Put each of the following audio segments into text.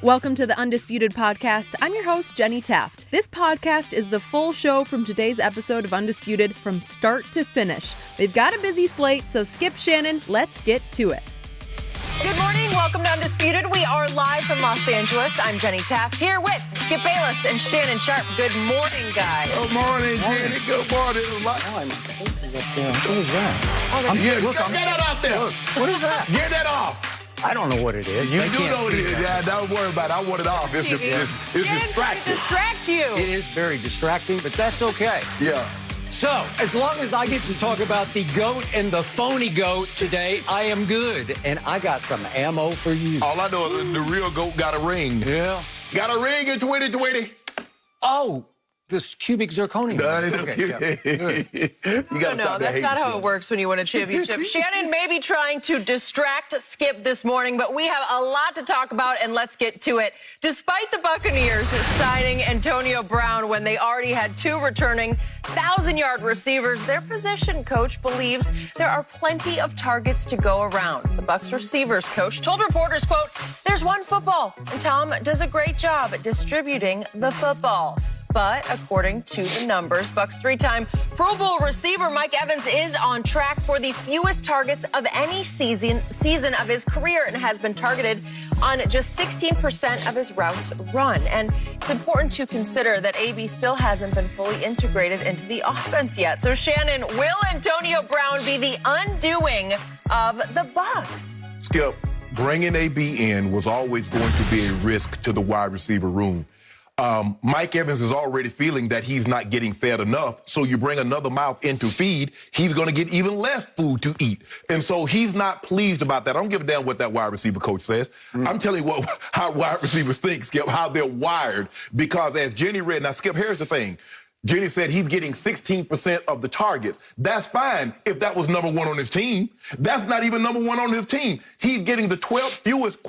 Welcome to the Undisputed podcast. I'm your host, Jenny Taft. This podcast is the full show from today's episode of Undisputed from start to finish. They've got a busy slate, so skip Shannon, let's get to it. Good morning. Welcome to Undisputed. We are live from Los Angeles. I'm Jenny Taft here with Skip Bayless and Shannon Sharp. Good morning, guys. Good morning, Jenny. Good morning. What is that? Get that out there. What is that? Get that off. I don't know what it is. You I do can't know what see it is. that. Yeah, don't worry about it. I want it off. It's distracting. Distract you. It is very distracting, but that's okay. Yeah. So, as long as I get to talk about the GOAT and the phony GOAT today, I am good. And I got some ammo for you. All I know is the real GOAT got a ring. Yeah. Got a ring in 2020. Oh, this cubic zirconium. You got to stop that that's hate not how stuff. it works when you win a championship. Shannon may be trying to distract Skip this morning, but we have a lot to talk about, and let's get to it. Despite the Buccaneers signing Antonio Brown when they already had two returning 1,000-yard receivers, their position coach believes there are plenty of targets to go around. The Bucs receivers coach told reporters, quote, "There's one football, and Tom does a great job at distributing the football." But according to the numbers, Bucs three-time Pro Bowl receiver Mike Evans is on track for the fewest targets of any season of his career and has been targeted on just 16% of his routes run. And it's important to consider that AB still hasn't been fully integrated into the offense yet. So Shannon, will Antonio Brown be the undoing of the Bucs? Skip, bringing AB in was always going to be a risk to the wide receiver room. Mike Evans is already feeling that he's not getting fed enough. So you bring another mouth in to feed, he's going to get even less food to eat. And so he's not pleased about that. I don't give a damn what that wide receiver coach says. I'm telling you how wide receivers think, Skip, how they're wired. Because as Jenny read, now, Skip, here's the thing. Jenny said he's getting 16% of the targets. That's fine if that was number one on his team. That's not even number one on his team. He's getting the 12th fewest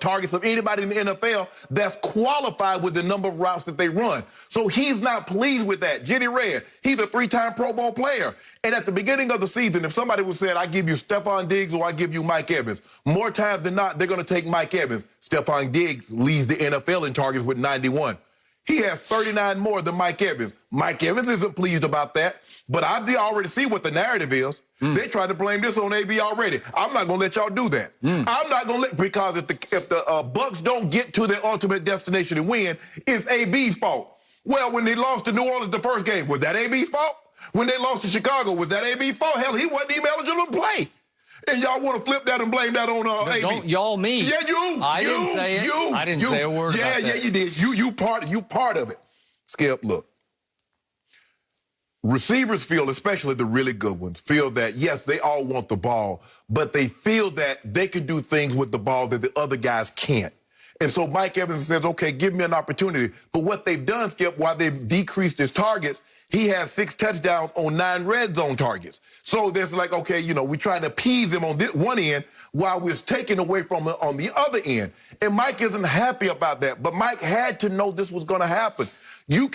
targets of anybody in the NFL that's qualified with the number of routes that they run. So he's not pleased with that. Jenny read, he's a three-time Pro Bowl player. And at the beginning of the season, if somebody would said, I give you Stephon Diggs or I give you Mike Evans, more times than not, they're going to take Mike Evans. Stephon Diggs leads the NFL in targets with 91. He has 39 more than Mike Evans. Mike Evans isn't pleased about that, but I already see what the narrative is. They tried to blame this on AB already. I'm not going to let y'all do that. I'm not going to let, because if the Bucs don't get to their ultimate destination and win, it's AB's fault. Well, when they lost to New Orleans the first game, was that AB's fault? When they lost to Chicago, was that AB's fault? Hell, he wasn't even eligible to play. And y'all want to flip that and blame that on AB. Don't y'all me. Yeah, I didn't say it. I didn't say a word about that. Yeah, you did. You part of it. Skip, look. Receivers feel, especially the really good ones, feel that, yes, they all want the ball, but they feel that they can do things with the ball that the other guys can't. And so Mike Evans says, okay, give me an opportunity. But what they've done, Skip, while they've decreased his targets, he has 6 touchdowns on 9 red zone targets. So there's like, okay, we're trying to appease him on this one end while we're taking away from him on the other end. And Mike isn't happy about that. But Mike had to know this was going to happen. You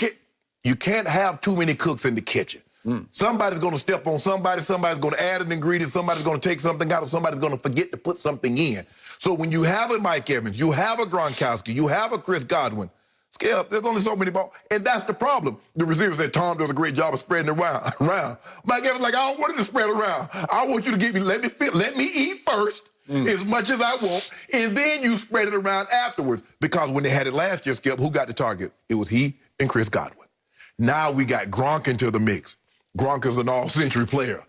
can't have too many cooks in the kitchen. Somebody's going to step on somebody. Somebody's going to add an ingredient. Somebody's going to take something out, or somebody's going to forget to put something in. So when you have a Mike Evans, you have a Gronkowski, you have a Chris Godwin, Skip, there's only so many balls. And that's the problem. The receiver said Tom does a great job of spreading it around. Mike Evans like, I don't want it to spread around. I want you to give me, let me eat first as much as I want, and then you spread it around afterwards. Because when they had it last year, Skip, who got the target? It was he and Chris Godwin. Now we got Gronk into the mix. Gronk is an all-century player.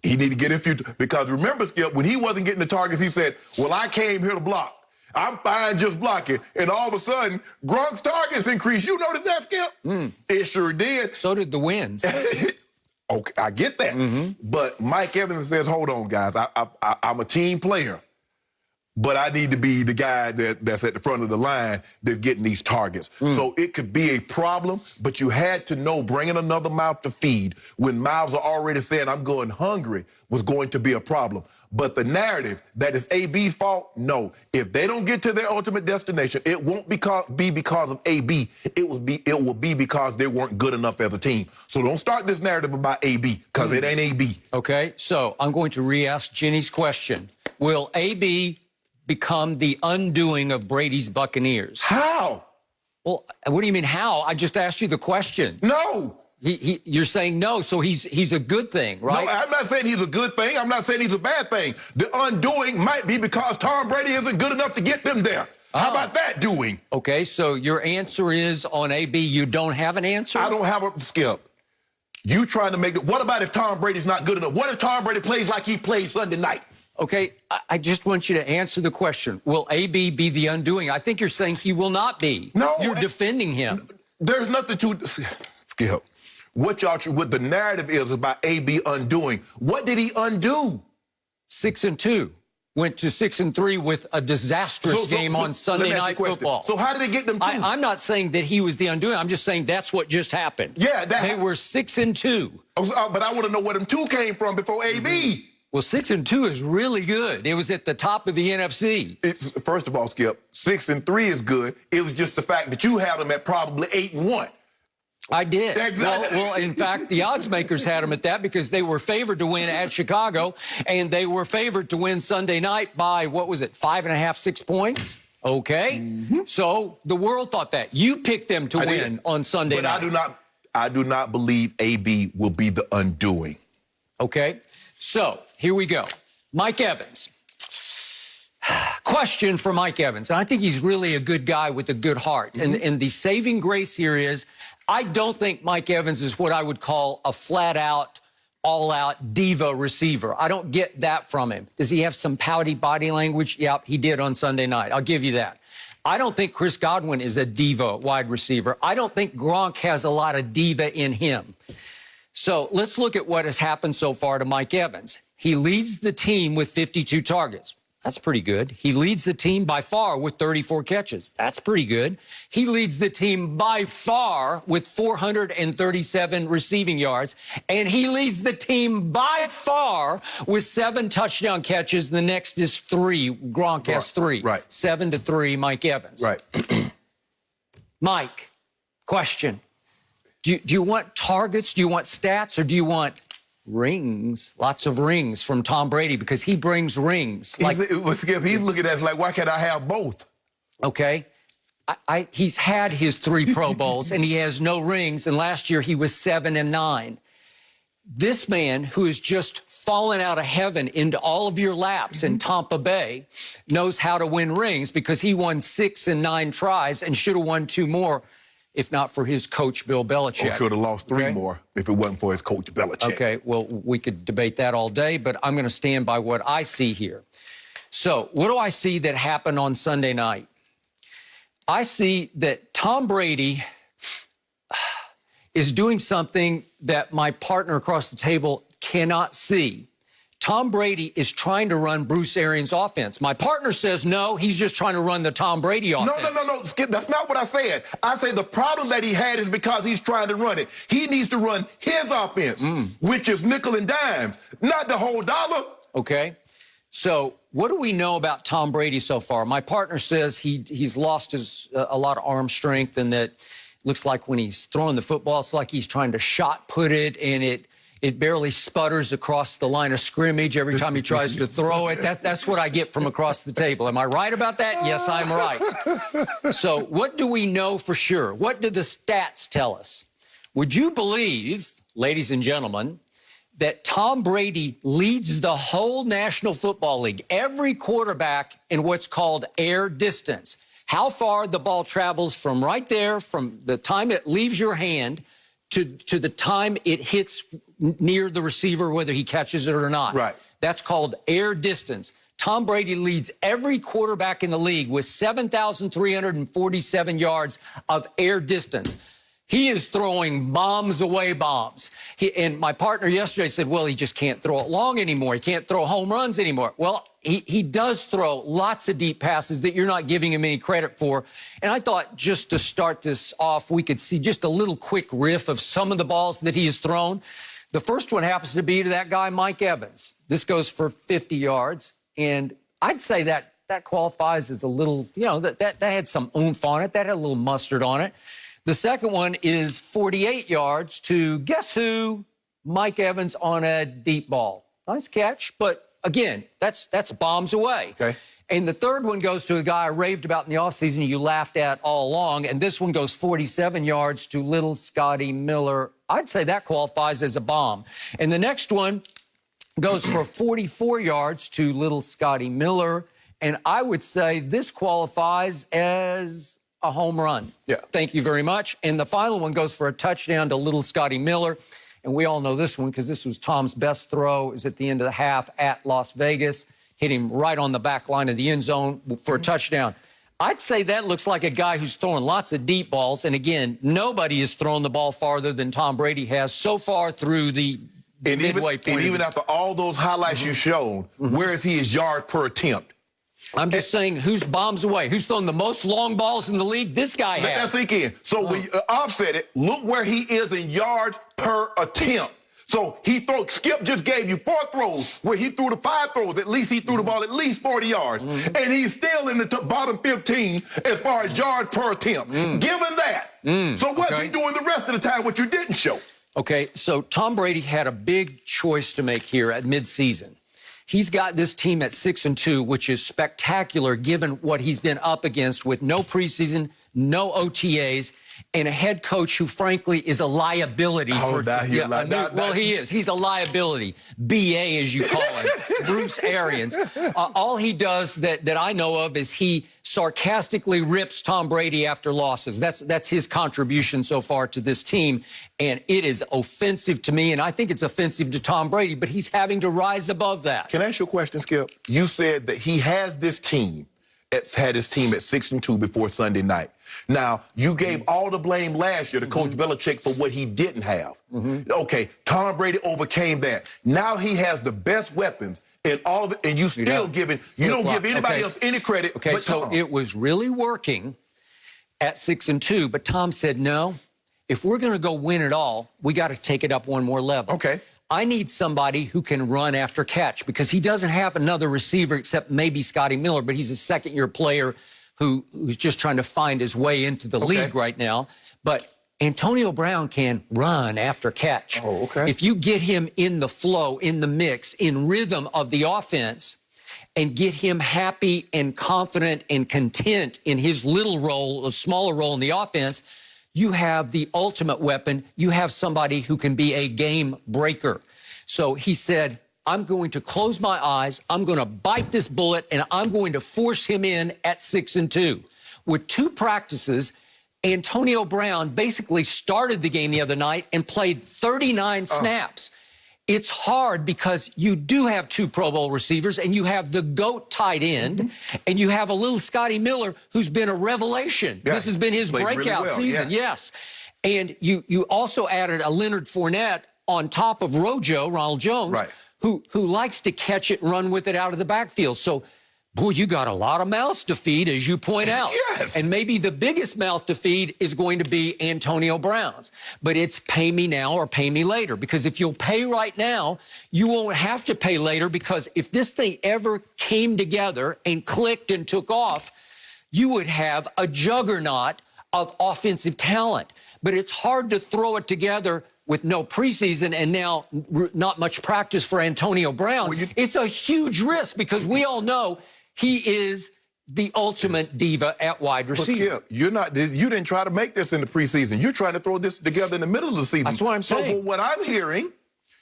He need to get in future. Because remember, Skip, when he wasn't getting the targets, he said, well, I came here to block. I'm fine just blocking. And all of a sudden, Gronk's targets increased. You noticed that, Skip? It sure did. So did the wins. Okay, I get that. But Mike Evans says, hold on, guys. I'm a team player. But I need to be the guy that's at the front of the line that's getting these targets. So it could be a problem, but you had to know bringing another mouth to feed when mouths are already saying I'm going hungry was going to be a problem. But the narrative that it's AB's fault, no. If they don't get to their ultimate destination, it won't be because of AB. It will be because they weren't good enough as a team. So don't start this narrative about AB, because it ain't AB. Okay, so I'm going to re-ask Jenny's question. Will AB become the undoing of Brady's Buccaneers? How? Well, what do you mean how? I just asked you the question. No. You're saying no, so he's a good thing, right? No, I'm not saying he's a good thing. I'm not saying he's a bad thing. The undoing might be because Tom Brady isn't good enough to get them there. How about that doing? Okay, so your answer is on AB, you don't have an answer? I don't have a skip. You trying to make it. What about if Tom Brady's not good enough? What if Tom Brady plays like he played Sunday night? Okay, I just want you to answer the question. Will AB be the undoing? I think you're saying he will not be. No. You're defending him. There's nothing to skip. What the narrative is about AB undoing. What did he undo? 6-2. Went to 6-3 with a disastrous game on Sunday Night Football. So how did it get them to? I'm not saying that he was the undoing. I'm just saying that's what just happened. Yeah, they were 6-2. But I want to know where them 2 came from before AB. Well, 6-2 is really good. It was at the top of the NFC. First of all, Skip, 6-3 is good. It was just the fact that you had them at probably 8-1. I did. Exactly. Well, in fact, the odds makers had them at that because they were favored to win at Chicago, and they were favored to win Sunday night by, 5.5, 6 points? Okay. So the world thought that. You picked them to win on Sunday night. But I do not believe AB will be the undoing. Okay. So here we go. Mike Evans. Question for Mike Evans. And I think he's really a good guy with a good heart. And the saving grace here is I don't think Mike Evans is what I would call a flat-out, all-out diva receiver. I don't get that from him. Does he have some pouty body language? Yep, he did on Sunday night. I'll give you that. I don't think Chris Godwin is a diva wide receiver. I don't think Gronk has a lot of diva in him. So let's look at what has happened so far to Mike Evans. He leads the team with 52 targets. That's pretty good. He leads the team by far with 34 catches. That's pretty good. He leads the team by far with 437 receiving yards. And he leads the team by far with 7 touchdown catches. The next is 3. Gronk has 3. Right. 7-3, Mike Evans. Right. Mike, question. Do you want targets? Do you want stats? Or do you want rings? Lots of rings from Tom Brady because he brings rings. He's looking at us like, why can't I have both? Okay. He's had his 3 Pro Bowls and he has no rings. And last year he was 7-9. This man who has just fallen out of heaven into all of your laps in Tampa Bay knows how to win rings because he won 6 in 9 tries and should have won 2 more. If not for his coach, Bill Belichick. Or should have lost 3 more if it wasn't for his coach, Belichick. Okay, well, we could debate that all day, but I'm going to stand by what I see here. So what do I see that happened on Sunday night? I see that Tom Brady is doing something that my partner across the table cannot see. Tom Brady is trying to run Bruce Arians' offense. My partner says no, he's just trying to run the Tom Brady offense. No, Skip, that's not what I said. I say the problem that he had is because he's trying to run it. He needs to run his offense, which is nickel and dimes, not the whole dollar. Okay. So what do we know about Tom Brady so far? My partner says he's lost a lot of arm strength and that looks like when he's throwing the football, it's like he's trying to shot put it and it barely sputters across the line of scrimmage every time he tries to throw it. That's what I get from across the table. Am I right about that? Yes, I'm right. So what do we know for sure? What do the stats tell us? Would you believe, ladies and gentlemen, that Tom Brady leads the whole National Football League, every quarterback in what's called air distance? How far the ball travels from right there, from the time it leaves your hand to the time it hits near the receiver, whether he catches it or not. Right. That's called air distance. Tom Brady leads every quarterback in the league with 7,347 yards of air distance. He is throwing bombs away bombs. And my partner yesterday said, well, he just can't throw it long anymore. He can't throw home runs anymore. Well, he does throw lots of deep passes that you're not giving him any credit for. And I thought just to start this off, we could see just a little quick riff of some of the balls that he has thrown. The first one happens to be to that guy, Mike Evans. This goes for 50 yards. And I'd say that qualifies as a little, that had some oomph on it. That had a little mustard on it. The second one is 48 yards to, guess who? Mike Evans on a deep ball. Nice catch, but again, that's bombs away. Okay. And the third one goes to a guy I raved about in the offseason you laughed at all along. And this one goes 47 yards to little Scotty Miller. I'd say that qualifies as a bomb. And the next one goes for 44 yards to little Scotty Miller. And I would say this qualifies as a home run. Yeah. Thank you very much. And the final one goes for a touchdown to little Scotty Miller. And we all know this one because this was Tom's best throw. It was at the end of the half at Las Vegas. Hit him right on the back line of the end zone for a touchdown. I'd say that looks like a guy who's throwing lots of deep balls. And again, nobody has thrown the ball farther than Tom Brady has so far through the midway point. And even after all those highlights you've shown, where is he his yard per attempt? I'm just saying, who's bombs away? Who's throwing the most long balls in the league? This guy has. Let that sink in. So when you offset it, look where he is in yards per attempt. So Skip just gave you 4 throws where he threw the 5 throws. At least he threw the ball at least 40 yards. And he's still in the bottom 15 as far as yards per attempt. Given that. So what's he doing the rest of the time, what you didn't show? Okay, so Tom Brady had a big choice to make here at midseason. He's got this team at 6-2, which is spectacular given what he's been up against with no preseason, no OTAs, and a head coach who, frankly, is a liability. He is. He's a liability. BA, as you call him, Bruce Arians. All he does that I know of is he sarcastically rips Tom Brady after losses. That's his contribution so far to this team, and it is offensive to me, and I think it's offensive to Tom Brady, but he's having to rise above that. Can I ask you a question, Skip? You said that he has this team, had his team at 6-2 before Sunday night. Now, you gave all the blame last year to Coach Belichick for what he didn't have. Okay, Tom Brady overcame that. Now he has the best weapons and all of it, and you still don't give anybody else any credit. Okay, but so Tom. It was really working at 6-2, but Tom said, no, if we're going to go win it all, we got to take it up one more level. Okay. I need somebody who can run after catch because he doesn't have another receiver except maybe Scotty Miller, but he's a second-year player who's just trying to find his way into the league right now. But Antonio Brown can run after catch. If you get him in the flow, in the mix, in rhythm of the offense, and get him happy and confident and content in his little role, a smaller role in the offense, you have the ultimate weapon. You have somebody who can be a game breaker. So he said, I'm going to close my eyes, I'm going to bite this bullet, and I'm going to force him in at 6-2. With 2 practices, Antonio Brown basically started the game the other night and played 39 snaps. It's hard because you do have 2 Pro Bowl receivers, and you have the GOAT tight end, and you have a little Scotty Miller who's been a revelation. This has been his breakout season. And you also added a Leonard Fournette on top of Ronald Jones, who likes to catch it and run with it out of the backfield. So, boy, you got a lot of mouths to feed, as you point out. And maybe the biggest mouth to feed is going to be Antonio Brown's. But it's pay me now or pay me later. Because if you'll pay right now, you won't have to pay later. Because if this thing ever came together and clicked and took off, you would have a juggernaut of offensive talent. But it's hard to throw it together with no preseason and now not much practice for Antonio Brown. It's a huge risk because we all know he is the ultimate diva at wide receiver. Skip, you didn't try to make this in the preseason. You're trying to throw this together in the middle of the season. That's what I'm saying. So what I'm hearing,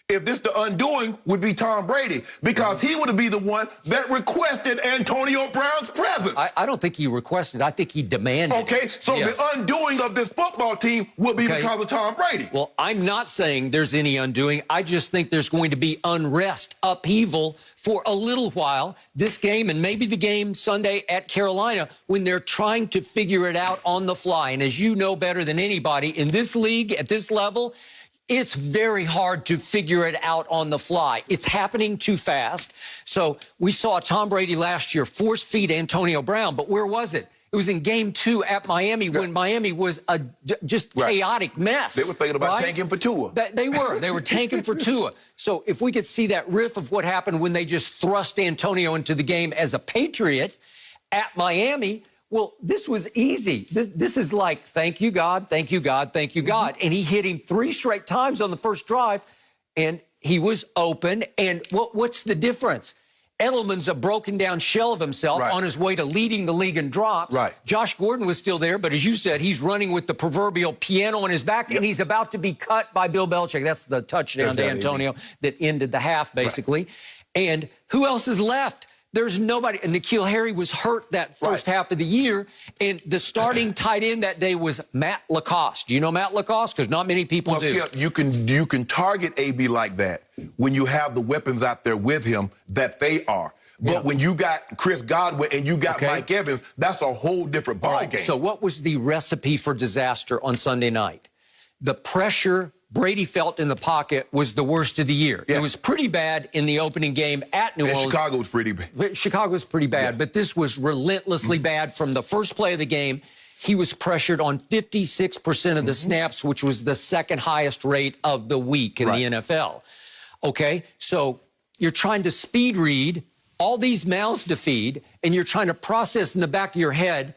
if this the undoing, would be Tom Brady, because he would be the one that requested Antonio Brown's presence. I don't think he requested. I think he demanded. Okay, so the undoing of this football team will be because of Tom Brady. Well, I'm not saying there's any undoing. I just think there's going to be unrest, upheaval for a little while. This game and maybe the game Sunday at Carolina when they're trying to figure it out on the fly. And as you know better than anybody, in this league, at this level, it's very hard to figure it out on the fly. It's happening too fast. So we saw Tom Brady last year force feed Antonio Brown, but where was it? It was in game 2 at Miami when Miami was a just chaotic mess. They were thinking about tanking for Tua. They were tanking for Tua. So if we could see that riff of what happened when they just thrust Antonio into the game as a Patriot at Miami, well, this was easy. This is like, thank you, God, thank you, God, thank you, God. And he hit him 3 straight times on the first drive, and he was open. And what's the difference? Edelman's a broken down shell of himself on his way to leading the league in drops. Josh Gordon was still there, but as you said, he's running with the proverbial piano on his back, and he's about to be cut by Bill Belichick. That's the touchdown to Antonio that ended the half, basically. And who else is left? There's nobody. And N'Keal Harry was hurt that first half of the year, and the starting tight end that day was Matt Lacoste. Do you know Matt Lacoste? Because not many people do. Skip, you can target AB like that when you have the weapons out there with him that they are. But when you got Chris Godwin and you got Mike Evans, that's a whole different ballgame. So what was the recipe for disaster on Sunday night? The pressure Brady felt in the pocket was the worst of the year. It was pretty bad in the opening game at New Orleans. Chicago was pretty bad. Chicago was pretty bad, but this was relentlessly bad from the first play of the game. He was pressured on 56% of the snaps, which was the second highest rate of the week in the NFL. Okay, so you're trying to speed read all these mouths to feed, and you're trying to process in the back of your head,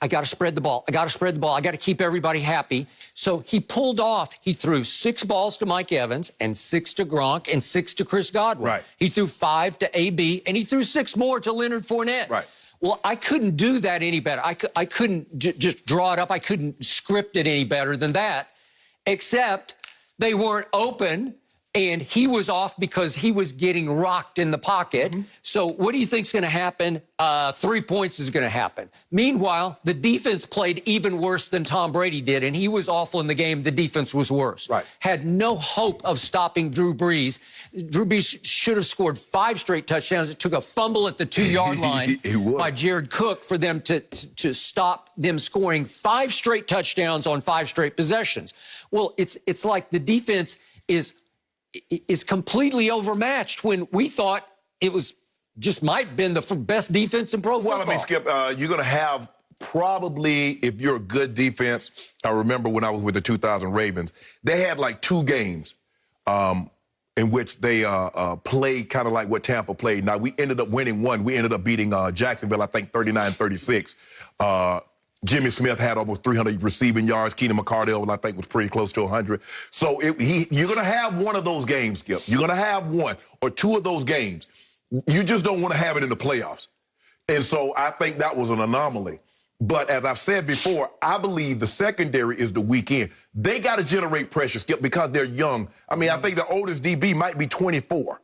I got to spread the ball. I got to spread the ball. I got to keep everybody happy. So he pulled off. He threw 6 balls to Mike Evans and 6 to Gronk and 6 to Chris Godwin. He threw 5 to AB, and he threw 6 more to Leonard Fournette. Well, I couldn't do that any better. I couldn't just draw it up. I couldn't script it any better than that, except they weren't open. And he was off because he was getting rocked in the pocket. So what do you think's going to happen? 3 points is going to happen. Meanwhile, the defense played even worse than Tom Brady did, and he was awful in the game. The defense was worse. Had no hope of stopping Drew Brees. Drew Brees should have scored 5 straight touchdowns. It took a fumble at the 2-yard line by Jared Cook for them to stop them scoring 5 straight touchdowns on 5 straight possessions. Well, it's like the defense is completely overmatched when we thought it was just might have been the best defense in pro football. Well, I mean, Skip, you're going to have probably, if you're a good defense, I remember when I was with the 2000 Ravens, they had like 2 games in which they played kind of like what Tampa played. Now, we ended up winning one. We ended up beating Jacksonville, I think, 39-36. Jimmy Smith had almost 300 receiving yards. Keenan McCardell, I think, was pretty close to 100. So you're going to have one of those games, Skip. You're going to have 1 or 2 of those games. You just don't want to have it in the playoffs. And so I think that was an anomaly. But as I've said before, I believe the secondary is the weak end. They got to generate pressure, Skip, because they're young. I mean, I think the oldest DB might be 24.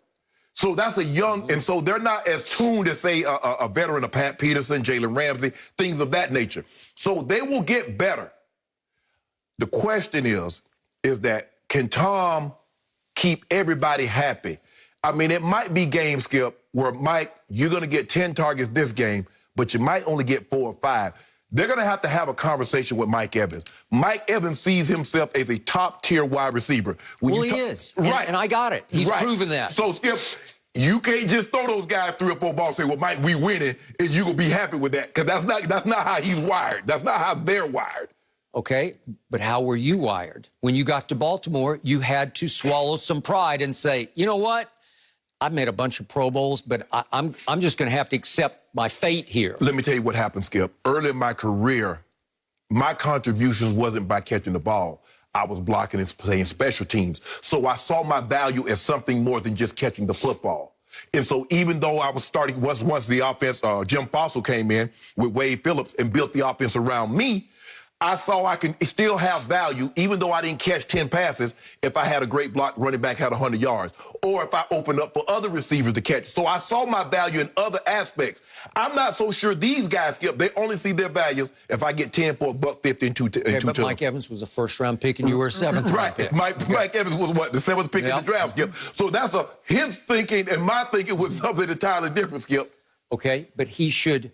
So that's a young, and so they're not as tuned as, say, a veteran of Pat Pederson, Jalen Ramsey, things of that nature. So they will get better. The question is that can Tom keep everybody happy? I mean, it might be game, Skip, where, Mike, you're going to get 10 targets this game, but you might only get 4 or 5. They're going to have a conversation with Mike Evans. Mike Evans sees himself as a top-tier wide receiver. Well, he is. And I got it. He's proven that. So, Skip, you can't just throw those guys 3 or 4 balls and say, well, Mike, we winning, and you're going to be happy with that, because that's not how he's wired. That's not how they're wired. Okay, but how were you wired? When you got to Baltimore, you had to swallow some pride and say, you know what? I've made a bunch of Pro Bowls, but I'm just going to have to accept my fate here. Let me tell you what happened, Skip. Early in my career, my contributions wasn't by catching the ball. I was blocking and playing special teams. So I saw my value as something more than just catching the football. And so even though I was starting, once the offense, Jim Fossil came in with Wade Phillips and built the offense around me, I saw I can still have value, even though I didn't catch 10 passes, if I had a great block running back had 100 yards, or if I opened up for other receivers to catch. So I saw my value in other aspects. I'm not so sure these guys, Skip, they only see their values if I get 10 for $1.50 and 2 but Mike Evans was a first-round pick, and you were a 7th-round pick. Mike Evans was what, the 7th pick in the draft, Skip. So that's his thinking, and my thinking was something entirely different, Skip. Okay, but he should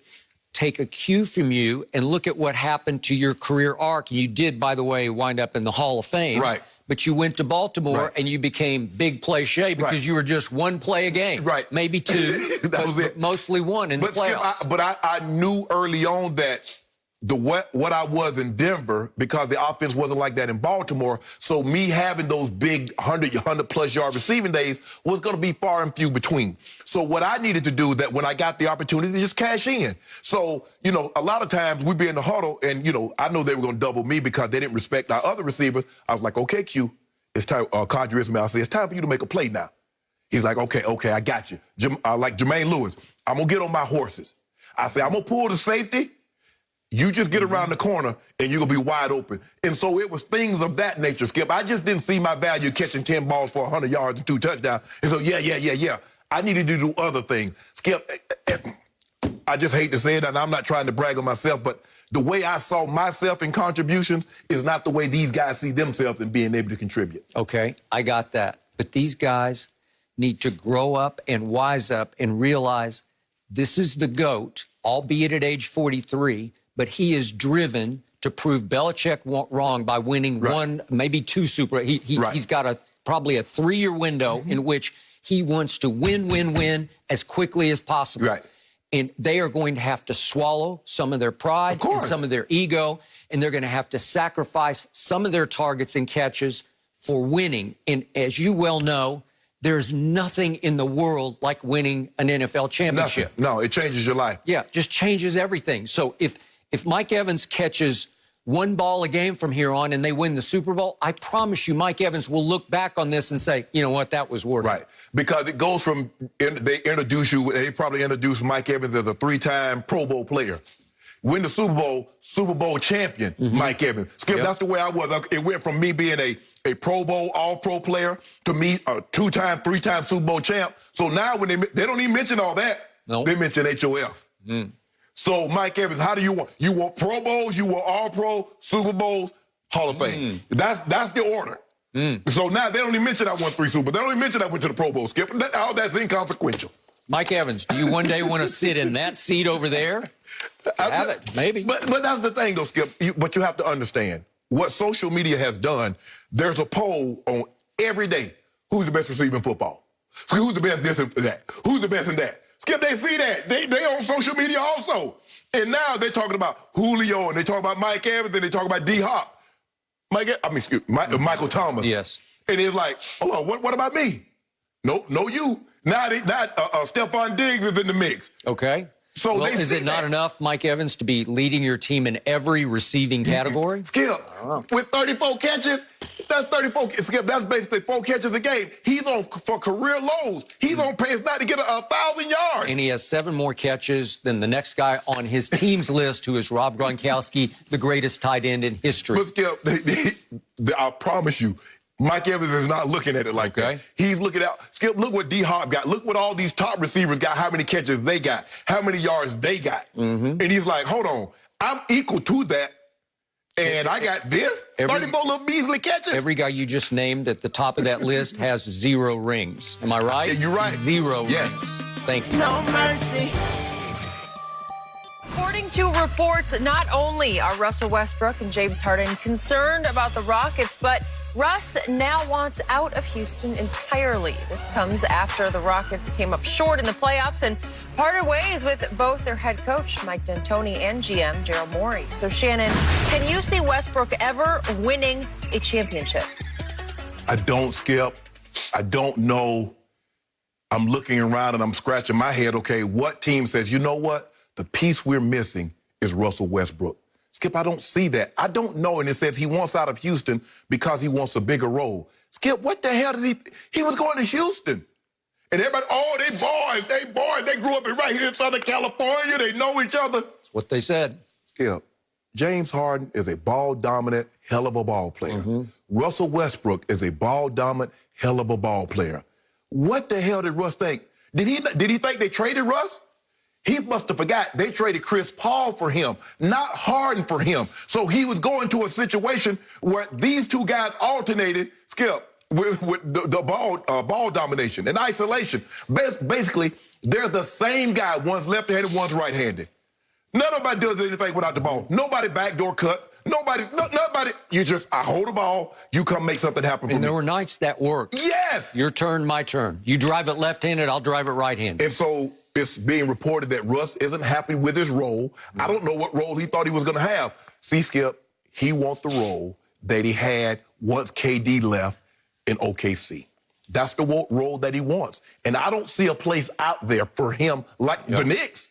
take a cue from you and look at what happened to your career arc. And you did, by the way, wind up in the Hall of Fame. Right. But you went to Baltimore and you became Big Play Shea because you were just 1 play a game. Right. Maybe 2. That was it. Mostly 1 in the playoffs. Skip, I knew early on that what I was in Denver, because the offense wasn't like that in Baltimore, so me having those big 100-plus yard receiving days was going to be far and few between. So what I needed to do, that when I got the opportunity, just cash in. So, you know, a lot of times we'd be in the huddle, and, you know, I know they were going to double me because they didn't respect our other receivers. I was like, okay, Q, it's time, Kadri Ismail, I said, it's time for you to make a play now. He's like, okay, I got you. Like Jermaine Lewis, I'm going to get on my horses. I say, I'm going to pull the safety. You just get around the corner, and you're going to be wide open. And so it was things of that nature, Skip. I just didn't see my value catching 10 balls for 100 yards and 2 touchdowns. And so, yeah. I needed to do other things. Skip, I just hate to say it, and I'm not trying to brag on myself, but the way I saw myself in contributions is not the way these guys see themselves in being able to contribute. Okay, I got that. But these guys need to grow up and wise up and realize this is the GOAT, albeit at age 43, but he is driven to prove Belichick wrong by winning one, maybe 2 Super. He's got probably a 3-year window in which he wants to win as quickly as possible. Right. And they are going to have to swallow some of their pride and some of their ego, and they're going to have to sacrifice some of their targets and catches for winning. And as you well know, there's nothing in the world like winning an NFL championship. Nothing. No, it changes your life. Yeah, just changes everything. So if Mike Evans catches 1 ball a game from here on and they win the Super Bowl, I promise you Mike Evans will look back on this and say, you know what, that was worth it. Right, because it goes from, they probably introduced Mike Evans as a 3-time Pro Bowl player. Win the Super Bowl champion, Mike Evans. Skip, that's the way I was. It went from me being a Pro Bowl, all-pro player to me a 2-time, 3-time Super Bowl champ. So now when they don't even mention all that, they mention HOF. So, Mike Evans, how do you want? You want Pro Bowls, you want All-Pro, Super Bowls, Hall of Fame. That's the order. So now they don't even mention I won 3 Super Bowls. They don't even mention I went to the Pro Bowl, Skip. All that's inconsequential. Mike Evans, do you one day want to sit in that seat over there? Have it, maybe. But that's the thing, though, Skip. But you have to understand, what social media has done, there's a poll on every day. Who's the best receiver in football? Who's the best this and that? Who's the best in that? Skip, they see that. They on social media also. And now they're talking about Julio, and they talk about Mike Evans, and they talk about D-Hop. Michael Thomas. Yes. And it's like, hold on, what about me? No, you. Now Stephon Diggs is in the mix. Okay. So well, is it not enough, Mike Evans, to be leading your team in every receiving category? Skip, with 34 catches, that's 34. Skip, that's basically 4 catches a game. He's on for career lows. He's on pace now to get 1,000 yards. And he has 7 more catches than the next guy on his team's list, who is Rob Gronkowski, the greatest tight end in history. But Skip, I promise you, Mike Evans is not looking at it like that. He's looking out. Skip, look what D-Hop got. Look what all these top receivers got, how many catches they got, how many yards they got. And he's like, hold on, I'm equal to that, and I got this? 34 little measly catches? Every guy you just named at the top of that list has 0 rings. Am I right? Yeah, you're right. 0 yes. rings. Thank you. No mercy. According to reports, not only are Russell Westbrook and James Harden concerned about the Rockets, but Russ now wants out of Houston entirely. This comes after the Rockets came up short in the playoffs and parted ways with both their head coach, Mike D'Antoni, and GM, Daryl Morey. So, Shannon, can you see Westbrook ever winning a championship? I don't, Skip. I don't know. I'm looking around and I'm scratching my head. Okay, what team says, you know what? The piece we're missing is Russell Westbrook. Skip, I don't see that. I don't know. And it says he wants out of Houston because he wants a bigger role. Skip, what the hell did he was going to Houston. And everybody, they boys. They grew up right here in Southern California. They know each other. That's what they said. Skip, James Harden is a ball-dominant, hell of a ball player. Russell Westbrook is a ball-dominant, hell of a ball player. What the hell did Russ think? Did he think they traded Russ? He must have forgot they traded Chris Paul for him, not Harden for him. So he was going to a situation where these 2 guys alternated, Skip, with the ball domination and isolation. Basically, they're the same guy. One's left-handed, one's right-handed. Nobody does anything without the ball. Nobody backdoor cut. Nobody. I hold the ball. You come make something happen for me. And there were nights that worked. Yes. Your turn, my turn. You drive it left-handed, I'll drive it right-handed. And so it's being reported that Russ isn't happy with his role. I don't know what role he thought he was going to have. See, Skip, he wants the role that he had once KD left in OKC. That's the role that he wants. And I don't see a place out there for him like the Knicks.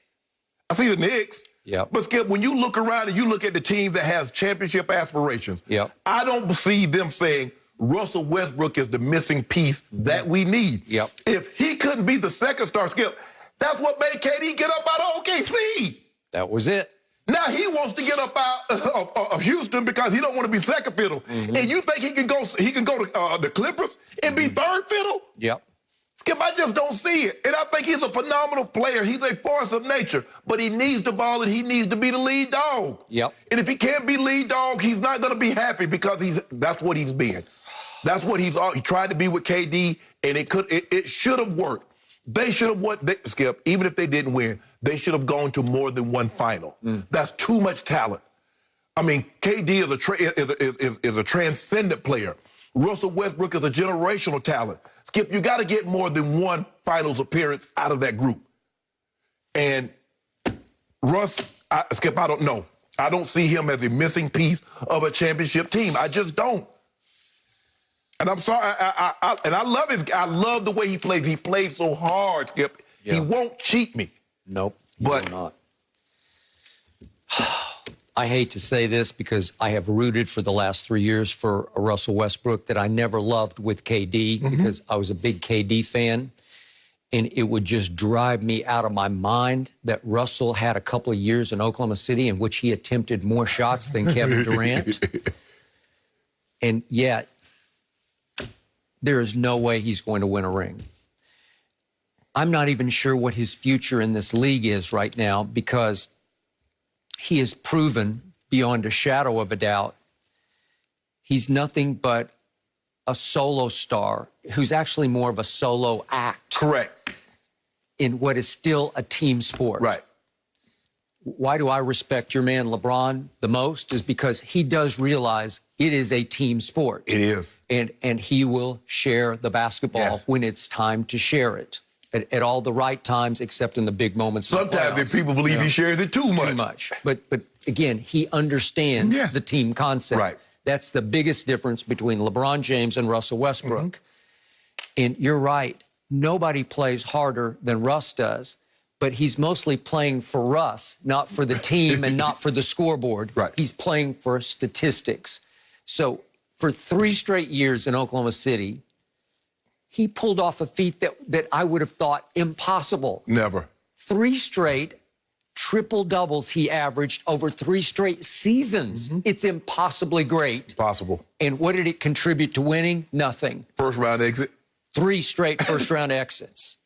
I see the Knicks. But, Skip, when you look around and you look at the team that has championship aspirations, I don't see them saying, Russell Westbrook is the missing piece that we need. Yep. If he couldn't be the second star, Skip, that's what made KD get up out of OKC. That was it. Now he wants to get up out of Houston because he don't want to be second fiddle. And you think he can go to the Clippers and be third fiddle? Yep. Skip, I just don't see it. And I think he's a phenomenal player. He's a force of nature. But he needs the ball and he needs to be the lead dog. Yep. And if he can't be lead dog, he's not going to be happy because that's what he's been. That's what he tried to be with KD, and it should have worked. They should have won, Skip, even if they didn't win, they should have gone to more than one final. That's too much talent. I mean, KD is a transcendent player. Russell Westbrook is a generational talent. Skip, you got to get more than one finals appearance out of that group. And Skip, I don't know. I don't see him as a missing piece of a championship team. I just don't. And I'm sorry, I love the way he plays. He plays so hard, Skip. Yeah. He won't cheat me. Nope, he will not. I hate to say this because I have rooted for the last 3 years for a Russell Westbrook that I never loved with KD because I was a big KD fan. And it would just drive me out of my mind that Russell had a couple of years in Oklahoma City in which he attempted more shots than Kevin Durant. And yet, there is no way he's going to win a ring. I'm not even sure what his future in this league is right now because he has proven beyond a shadow of a doubt he's nothing but a solo star who's actually more of a solo act. Correct. In what is still a team sport. Right. Why do I respect your man LeBron the most is because he does realize it is a team sport. It is. And he will share the basketball when it's time to share it. At all the right times, except in the big moments. Sometimes if people believe he shares it too much. Too much. But again, he understands the team concept. Right. That's the biggest difference between LeBron James and Russell Westbrook. And you're right. Nobody plays harder than Russ does. But he's mostly playing for Russ, not for the team and not for the scoreboard. Right. He's playing for statistics. So for 3 straight years in Oklahoma City, he pulled off a feat that I would have thought impossible. Never. 3 straight triple-doubles he averaged over 3 straight seasons. It's impossibly great. Possible. And what did it contribute to winning? Nothing. First round exit. 3 straight first-round exits.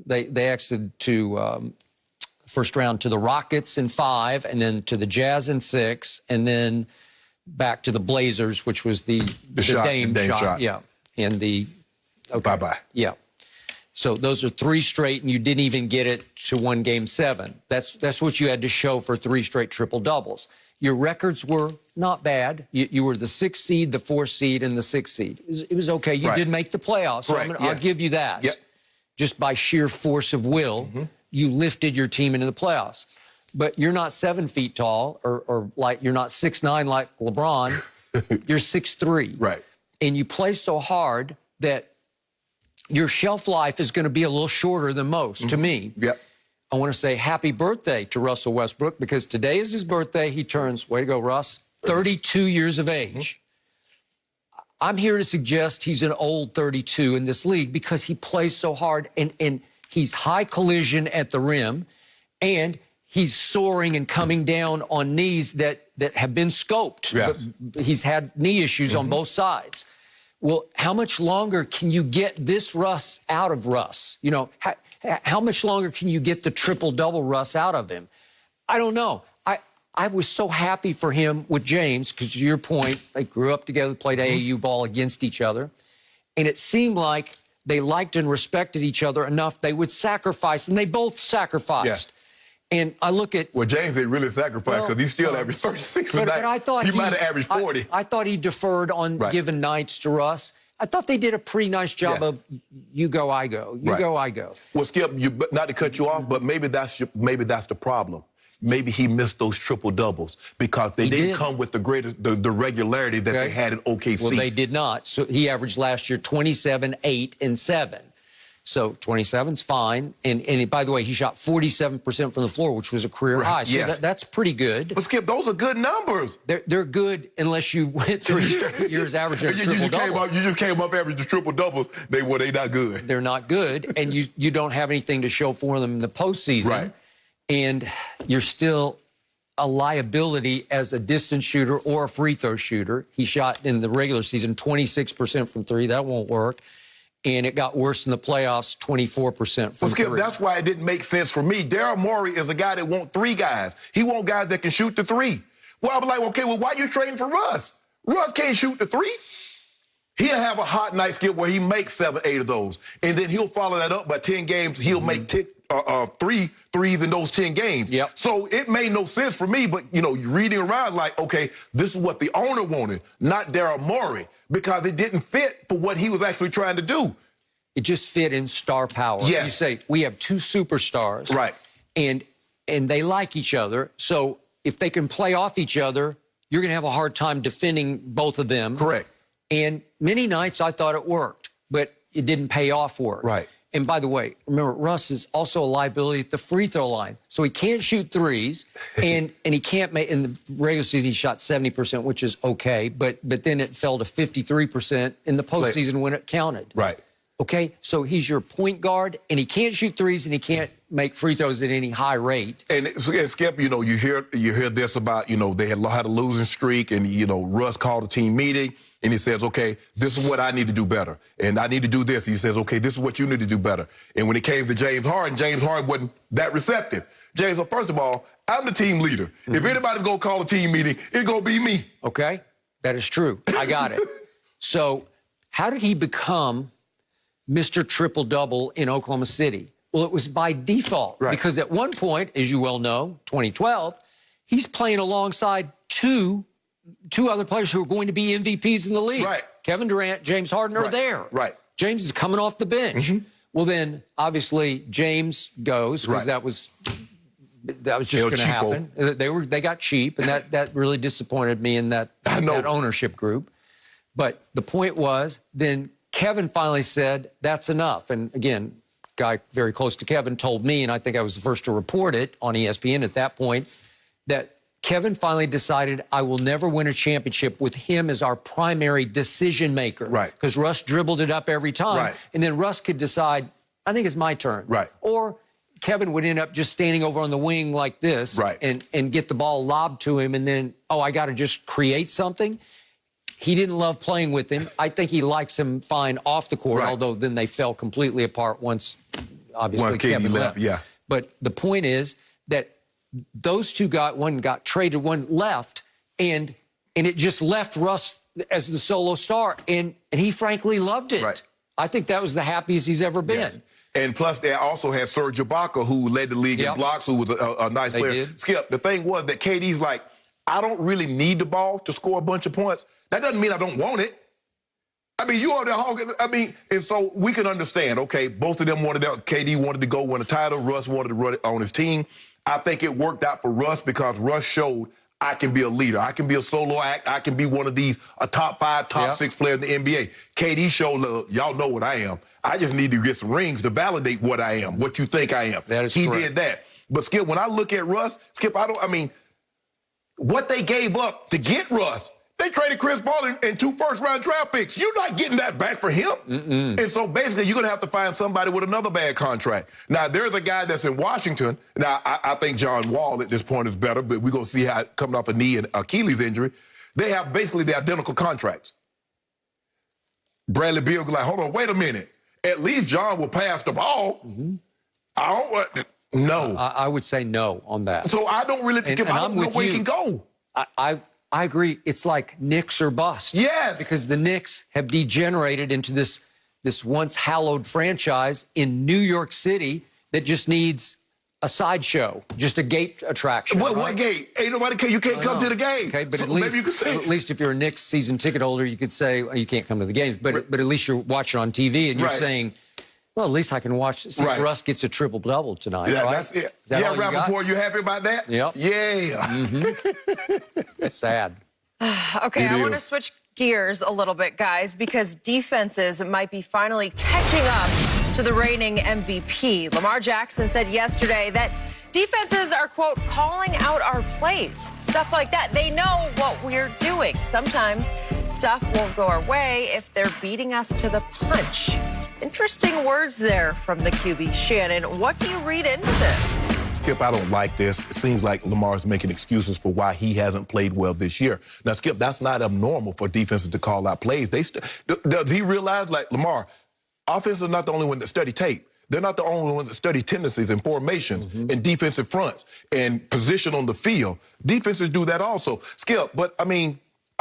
They exited to first round to the Rockets in 5, and then to the Jazz in 6, and then back to the Blazers, which was the Dame shot. Yeah, and the bye-bye. Yeah. So those are 3 straight, and you didn't even get it to 1 Game 7. That's what you had to show for 3 straight triple-doubles. Your records were not bad. You were the 6th seed, the 4th seed, and the 6th seed. It was okay. You did make the playoffs. So I'll give you that. Yep. Just by sheer force of will, you lifted your team into the playoffs. But you're not 7 feet tall, or like you're not 6'9" like LeBron. You're 6'3". Right. And you play so hard that your shelf life is going to be a little shorter than most, to me. Yep. I want to say happy birthday to Russell Westbrook because today is his birthday. He turns, way to go, Russ, 32 years of age. I'm here to suggest he's an old 32 in this league because he plays so hard and he's high collision at the rim and he's soaring and coming down on knees that have been scoped. Yes. He's had knee issues on both sides. Well, how much longer can you get this Russ out of Russ? You know, how much longer can you get the triple-double Russ out of him? I don't know. I was so happy for him with James because, to your point, they grew up together, played AAU ball against each other, and it seemed like they liked and respected each other enough they would sacrifice, and they both sacrificed. Yes. And I look at... Well, James didn't really sacrifice because he still averaged 36 a night. But I thought he might have averaged 40. I thought he deferred on given nights to Russ. I thought they did a pretty nice job of you go, I go. You go, I go. Well, Skip, not to cut you off, but maybe that's the problem. Maybe he missed those triple-doubles because they didn't come with the regularity that they had in OKC. Well, they did not. So he averaged last year 27, 8, and 7. So 27's fine. And by the way, he shot 47% from the floor, which was a career high. So that's pretty good. But, Skip, those are good numbers. They're good unless you went 3 straight years averaging a triple-double. You just came up averaging triple-doubles. They not good. They're not good, and you don't have anything to show for them in the postseason. Right. And you're still a liability as a distance shooter or a free throw shooter. He shot in the regular season 26% from 3. That won't work. And it got worse in the playoffs, 24% from 3. That's why it didn't make sense for me. Daryl Morey is a guy that wants 3 guys. He wants guys that can shoot the 3. Well, I'm like, okay, well, why are you trading for Russ? Russ can't shoot the 3. He'll have a hot night, Skip, where he makes 7, 8 of those. And then he'll follow that up by 10 games. He'll make 3 threes in those 10 games. Yep. So it made no sense for me, but, you're reading around like, okay, this is what the owner wanted, not Daryl Morey, because it didn't fit for what he was actually trying to do. It just fit in star power. Yes. You say, we have 2 superstars. Right. And they like each other. So if they can play off each other, you're going to have a hard time defending both of them. Correct. And many nights I thought it worked, but it didn't pay off for it. Right. And by the way, remember, Russ is also a liability at the free throw line. So he can't shoot threes, and he can't make, in the regular season, he shot 70%, which is okay, but then it fell to 53% in the postseason when it counted. Right. Okay, so he's your point guard, and he can't shoot threes, and he can't make free throws at any high rate. And Skip, you hear this about, they had a losing streak, and, Russ called a team meeting, and he says, okay, this is what I need to do better. And I need to do this. He says, okay, this is what you need to do better. And when it came to James Harden wasn't that receptive. James, well, first of all, I'm the team leader. Mm-hmm. If anybody's going to call a team meeting, it's going to be me. Okay, that is true. I got it. So how did he become Mr. Triple-Double in Oklahoma City? Well, it was by default. Right. Because at one point, as you well know, 2012, he's playing alongside two other players who are going to be MVPs in the league. Right. Kevin Durant, James Harden are there. Right. James is coming off the bench. Mm-hmm. Well, then, obviously, James goes, because that was just going to happen. They got cheap, and that really disappointed me in that ownership group. But the point was, then Kevin finally said, that's enough. And again, guy very close to Kevin told me, and I think I was the first to report it on ESPN at that point, that Kevin finally decided, I will never win a championship with him as our primary decision maker. Right. Because Russ dribbled it up every time. Right. And then Russ could decide, I think it's my turn. Right. Or Kevin would end up just standing over on the wing like this. Right. And get the ball lobbed to him, and then, I got to just create something. He didn't love playing with him. I think he likes him fine off the court, although then they fell completely apart once, obviously, Kevin left. Yeah. But the point is that those two one got traded, one left, and it just left Russ as the solo star, and he frankly loved it. Right. I think that was the happiest he's ever been. Yes. And plus, they also had Serge Ibaka, who led the league in blocks, who was a nice player. Did. Skip, the thing was that KD's like, I don't really need the ball to score a bunch of points. That doesn't mean I don't want it. I mean, you are the hog. And so we can understand, okay, both of them wanted that. KD wanted to go win a title. Russ wanted to run it on his team. I think it worked out for Russ because Russ showed I can be a leader. I can be a solo act. I can be one of these, a top 5, top 6 player in the NBA. KD showed, look, y'all know what I am. I just need to get some rings to validate what I am, what you think I am. That is He correct. did that. But, Skip, when I look at Russ, Skip, what they gave up to get Russ, they traded Chris Paul and 2 first-round draft picks. You're not getting that back for him. Mm-mm. And so basically you're going to have to find somebody with another bad contract. Now, there's a guy that's in Washington. Now, I think John Wall at this point is better, but we're going to see how coming off a knee and Achilles injury. They have basically the identical contracts. Bradley Beal was like, hold on, wait a minute. At least John will pass the ball. Mm-hmm. No. I would say no on that. So I don't really think I don't know where he can go. I agree. It's like Knicks or bust. Yes. Because the Knicks have degenerated into this once hallowed franchise in New York City that just needs a sideshow, just a gate attraction. What gate? Ain't nobody you can't come to the game. Okay, but so at least, maybe you can say, at least if you're a Knicks season ticket holder, you could say, well, you can't come to the games, but at least you're watching on TV and you're saying, well, at least I can watch, see if Russ gets a triple-double tonight, yeah, right? That's it. Is that all you got? Rappaport, you happy about that? Yep. Yeah. Mm-hmm. Sad. Okay, I want to switch gears a little bit, guys, because defenses might be finally catching up to the reigning MVP. Lamar Jackson said yesterday that defenses are, quote, calling out our plays. Stuff like that. They know what we're doing. Sometimes stuff won't go our way if they're beating us to the punch. Interesting words there from the QB. Shannon, what do you read into this? Skip, I don't like this. It seems like Lamar's making excuses for why he hasn't played well this year. Now, Skip, that's not abnormal for defenses to call out plays. Does he realize, like, Lamar, offenses are not the only one that study tape. They're not the only ones that study tendencies and formations and defensive fronts and position on the field. Defenses do that also. Skip, but, I mean,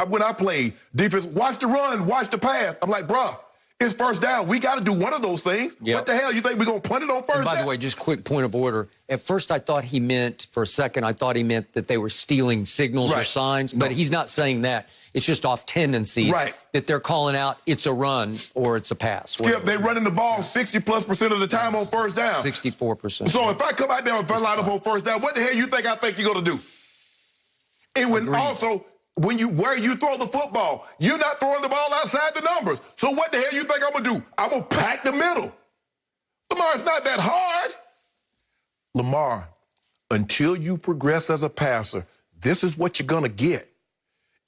when I play defense, watch the run, watch the pass. I'm like, bruh, it's first down. We got to do one of those things. Yep. What the hell? You think we're going to punt it on first down? By the way, just quick point of order. At first, I thought he meant, for a second, I thought he meant that they were stealing signals or signs. But he's not saying that. It's just off tendencies that they're calling out it's a run or it's a pass. Skip, they're running the ball 60+% of the time on first down. 64%. So if I come out there and line up on first down, what the hell you think I think you're going to do? And when also, where you throw the football, you're not throwing the ball outside the numbers. So what the hell you think I'm going to do? I'm going to pack the middle. Lamar, it's not that hard. Lamar, until you progress as a passer, this is what you're going to get.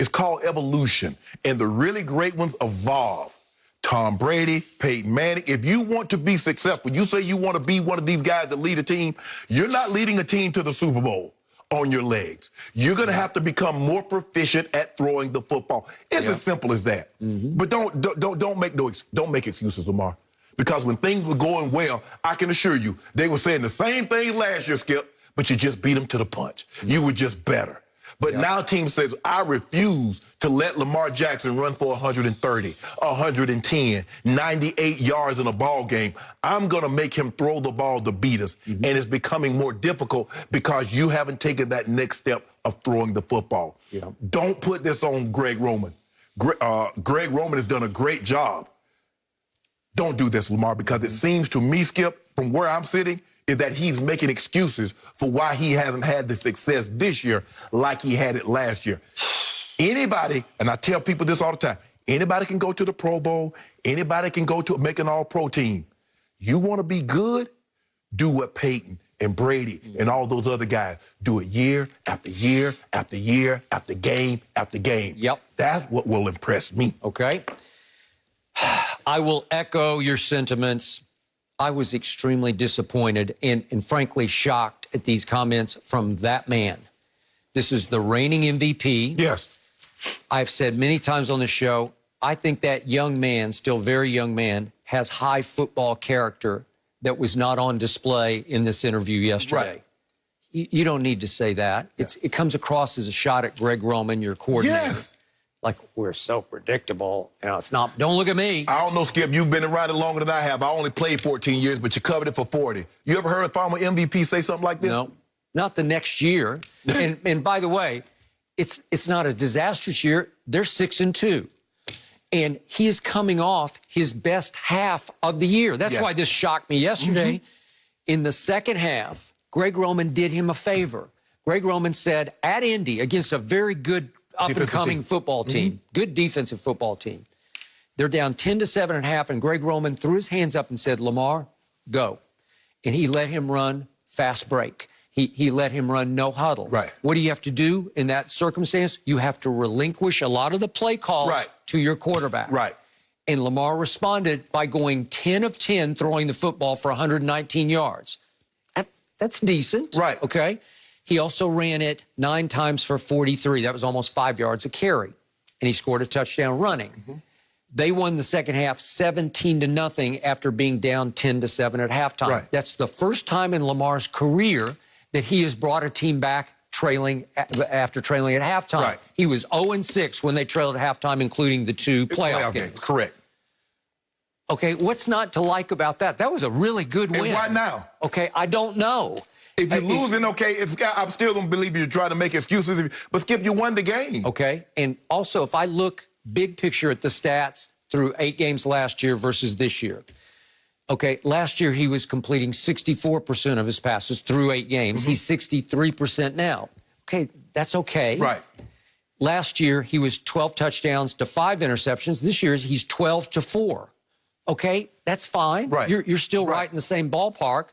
It's called evolution, and the really great ones evolve. Tom Brady, Peyton Manning. If you want to be successful, you say you want to be one of these guys that lead a team, you're not leading a team to the Super Bowl on your legs. You're going to have to become more proficient at throwing the football. It's as simple as that. But don't make excuses, Lamar, because when things were going well, I can assure you they were saying the same thing last year, Skip, but you just beat them to the punch. You were just better. But now team says, I refuse to let Lamar Jackson run for 130, 110, 98 yards in a ball game. I'm going to make him throw the ball to beat us. And it's becoming more difficult because you haven't taken that next step of throwing the football. Don't put this on Greg Roman. Greg Roman has done a great job. Don't do this, Lamar, because it seems to me, Skip, from where I'm sitting, is that he's making excuses for why he hasn't had the success this year like he had it last year. Anybody, and I tell people this all the time, anybody can go to the Pro Bowl, anybody can go to make an all-pro team. You want to be good? Do what Peyton and Brady and all those other guys do it year after year after year after game after game. That's what will impress me. Okay. I will echo your sentiments. I was extremely disappointed and frankly shocked at these comments from that man. This is the reigning MVP. Yes. I've said many times on the show, I think that young man, still very young man, has high football character that was not on display in this interview yesterday. You don't need to say that. It comes across as a shot at Greg Roman, your coordinator. Like, we're so predictable. You know, it's not. Don't look at me. I don't know, Skip. You've been around it longer than I have. I only played 14 years, but you covered it for 40. You ever heard a former MVP say something like this? No, not the next year. and by the way, it's not a disastrous year. They're 6-2. And he is coming off his best half of the year. That's why this shocked me yesterday. In the second half, Greg Roman did him a favor. Greg Roman said, at Indy, against a very good up-and-coming football team, good defensive football team. They're down 10-7 at half, and Greg Roman threw his hands up and said, Lamar, go. And he let him run fast break. He let him run no huddle. What do you have to do in that circumstance? You have to relinquish a lot of the play calls to your quarterback. And Lamar responded by going 10 of 10, throwing the football for 119 yards. That's decent. Okay. He also ran it 9 times for 43. That was almost 5 yards a carry. And he scored a touchdown running. They won the second half 17-0 after being down 10-7 at halftime. That's the first time in Lamar's career that he has brought a team back after trailing at halftime. He was 0-6 when they trailed at halftime, including the 2 playoff games. Okay, what's not to like about that? That was a really good win. And why now? Okay, I don't know. If you're losing, okay, I'm still going to believe you're trying to make excuses. But, Skip, you won the game. Okay, and also, if I look big picture at the stats through 8 games last year versus this year, okay, last year he was completing 64% of his passes through 8 games. He's 63% now. Okay, that's okay. Last year, he was 12 touchdowns to 5 interceptions. This year, he's 12 to 4. Okay, that's fine. Right. You're still right in the same ballpark,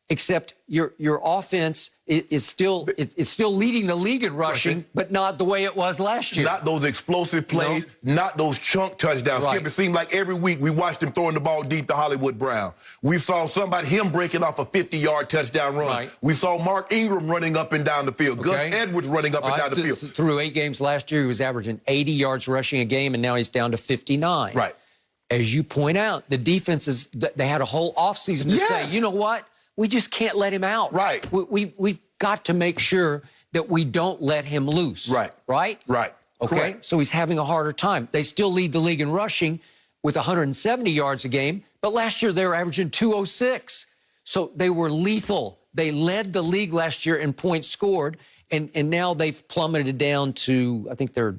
except your offense is still leading the league in rushing, but not the way it was last year. Not those explosive plays, not those chunk touchdowns. Right. Skip, it seemed like every week we watched him throwing the ball deep to Hollywood Brown. We saw him breaking off a 50-yard touchdown run. Right. We saw Mark Ingram running up and down the field. Gus Edwards running up and down the field. Through 8 games last year, he was averaging 80 yards rushing a game, and now he's down to 59. Right. As you point out, the defenses, they had a whole offseason to say, you know what? We just can't let him out. Right. We've got to make sure that we don't let him loose. Right. Right? Right. Okay. Correct. So he's having a harder time. They still lead the league in rushing with 170 yards a game, but last year they were averaging 206. So they were lethal. They led the league last year in points scored, and now they've plummeted down to, I think they're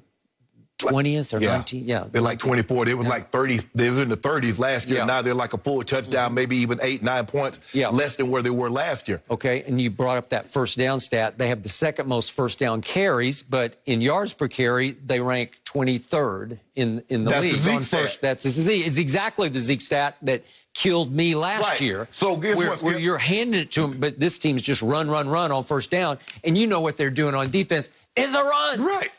20th or 19th. Yeah. They're like 24. They was like 30. They was in the 30s last year. Yeah. Now they're like a full touchdown, maybe even 8-9 points less than where they were last year. Okay, and you brought up that first down stat. They have the second most first down carries, but in yards per carry, they rank 23rd in the That's league. the Zeke stat. That's the Zeke. It's exactly the Zeke stat that killed me last year. So guess what, where Skip? you're handing it to them, but this team's just run on first down, and you know what they're doing on defense is a run. Right.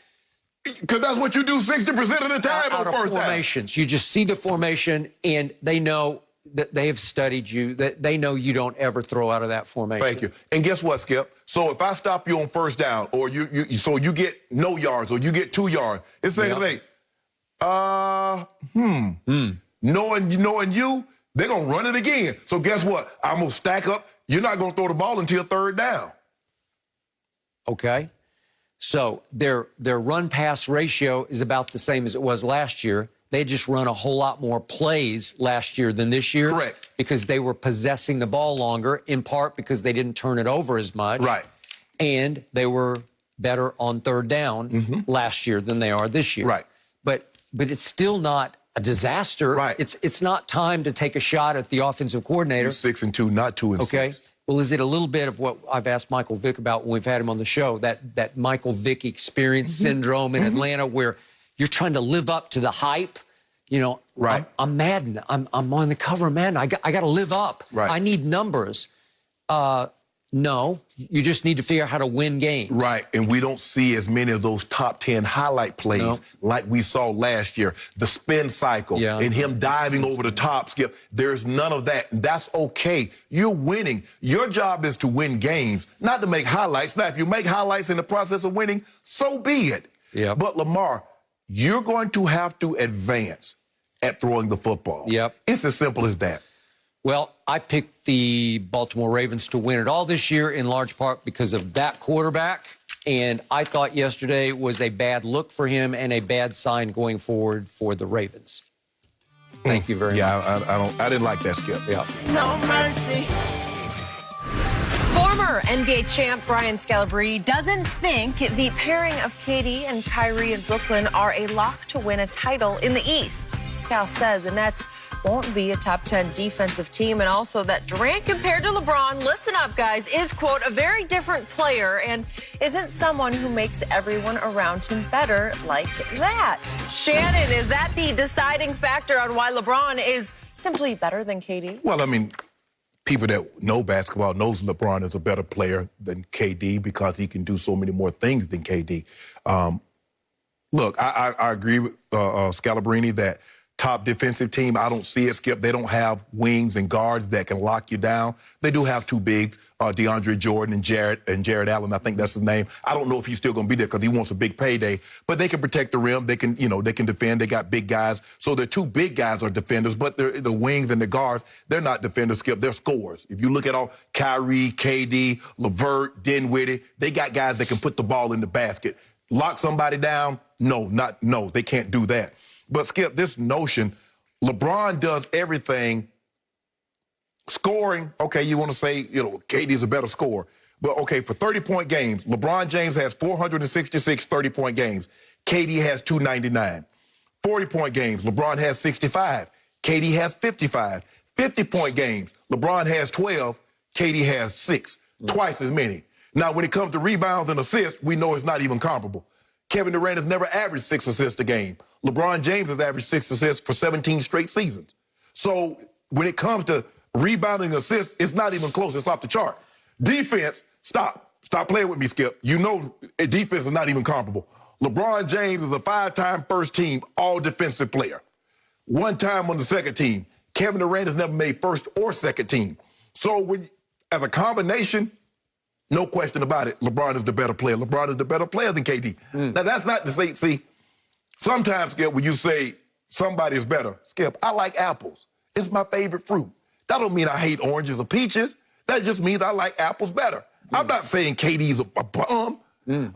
Because that's what you do 60% of the time on first down. Formations. You just see the formation, and they know that they have studied you, that they know you don't ever throw out of that formation. Thank you. And guess what, Skip? So if I stop you on first down, or you get no yards, or you get 2 yards, it's the same thing. Knowing you, they're going to run it again. So guess what? I'm going to stack up. You're not going to throw the ball until third down. Okay. So their run-pass ratio is about the same as it was last year. They just run a whole lot more plays last year than this year. Correct. Because they were possessing the ball longer, in part because they didn't turn it over as much. Right. And they were better on third down last year than they are this year. Right. But it's still not a disaster. Right. It's not time to take a shot at the offensive coordinator. 6-2, not 2-6. Okay. Well, is it a little bit of what I've asked Michael Vick about when we've had him on the show, that Michael Vick experience syndrome in Atlanta, where you're trying to live up to the hype? You know, right. I'm Madden. I'm on the cover of Madden. I got to live up. Right. I need numbers. No, you just need to figure out how to win games. Right, and we don't see as many of those top 10 highlight plays like we saw last year. The spin cycle and him diving over the top, Skip. There's none of that. That's okay. You're winning. Your job is to win games, not to make highlights. Now, if you make highlights in the process of winning, so be it. Yep. But, Lamar, you're going to have to advance at throwing the football. Yep. It's as simple as that. Well, I picked the Baltimore Ravens to win it all this year in large part because of that quarterback. And I thought yesterday was a bad look for him and a bad sign going forward for the Ravens. Thank you very much. Yeah, I didn't like that, Skip. Yeah. No mercy. Former NBA champ Brian Scalabrine doesn't think the pairing of KD and Kyrie in Brooklyn are a lock to win a title in the East. Scal says the Nets won't be a top 10 defensive team, and also that Durant compared to LeBron, listen up guys, is, quote, a very different player and isn't someone who makes everyone around him better like that. Shannon, is that the deciding factor on why LeBron is simply better than KD? Well, I mean, people that know basketball knows LeBron is a better player than KD because he can do so many more things than KD. Look, I agree with Scalabrine that top defensive team, I don't see it, Skip. They don't have wings and guards that can lock you down. They do have two bigs, DeAndre Jordan and Jared Allen. I think that's his name. I don't know if he's still going to be there because he wants a big payday. But they can protect the rim. They can, they can defend. They got big guys. So the two big guys are defenders, but the wings and the guards, they're not defenders, Skip. They're scorers. If you look at all Kyrie, KD, LeVert, Dinwiddie, they got guys that can put the ball in the basket. Lock somebody down? No, they can't do that. But, Skip, this notion, LeBron does everything. Scoring, okay, you want to say, KD's a better scorer. But, okay, for 30-point games, LeBron James has 466 30-point games. KD has 299. 40-point games, LeBron has 65. KD has 55. 50-point games, LeBron has 12. KD has 6. Twice as many. Now, when it comes to rebounds and assists, we know it's not even comparable. Kevin Durant has never averaged 6 assists a game. LeBron James has averaged 6 assists for 17 straight seasons. So when it comes to rebounding assists, it's not even close. It's off the chart. Defense, stop. Stop playing with me, Skip. You know defense is not even comparable. LeBron James is a 5-time first-team all-defensive player. 1 time on the second team. Kevin Durant has never made first or second team. So as a combination, no question about it, LeBron is the better player. LeBron is the better player than KD. Now, that's not to say, see, sometimes, Skip, when you say somebody is better, Skip, I like apples. It's my favorite fruit. That don't mean I hate oranges or peaches. That just means I like apples better. I'm not saying KD's a bum,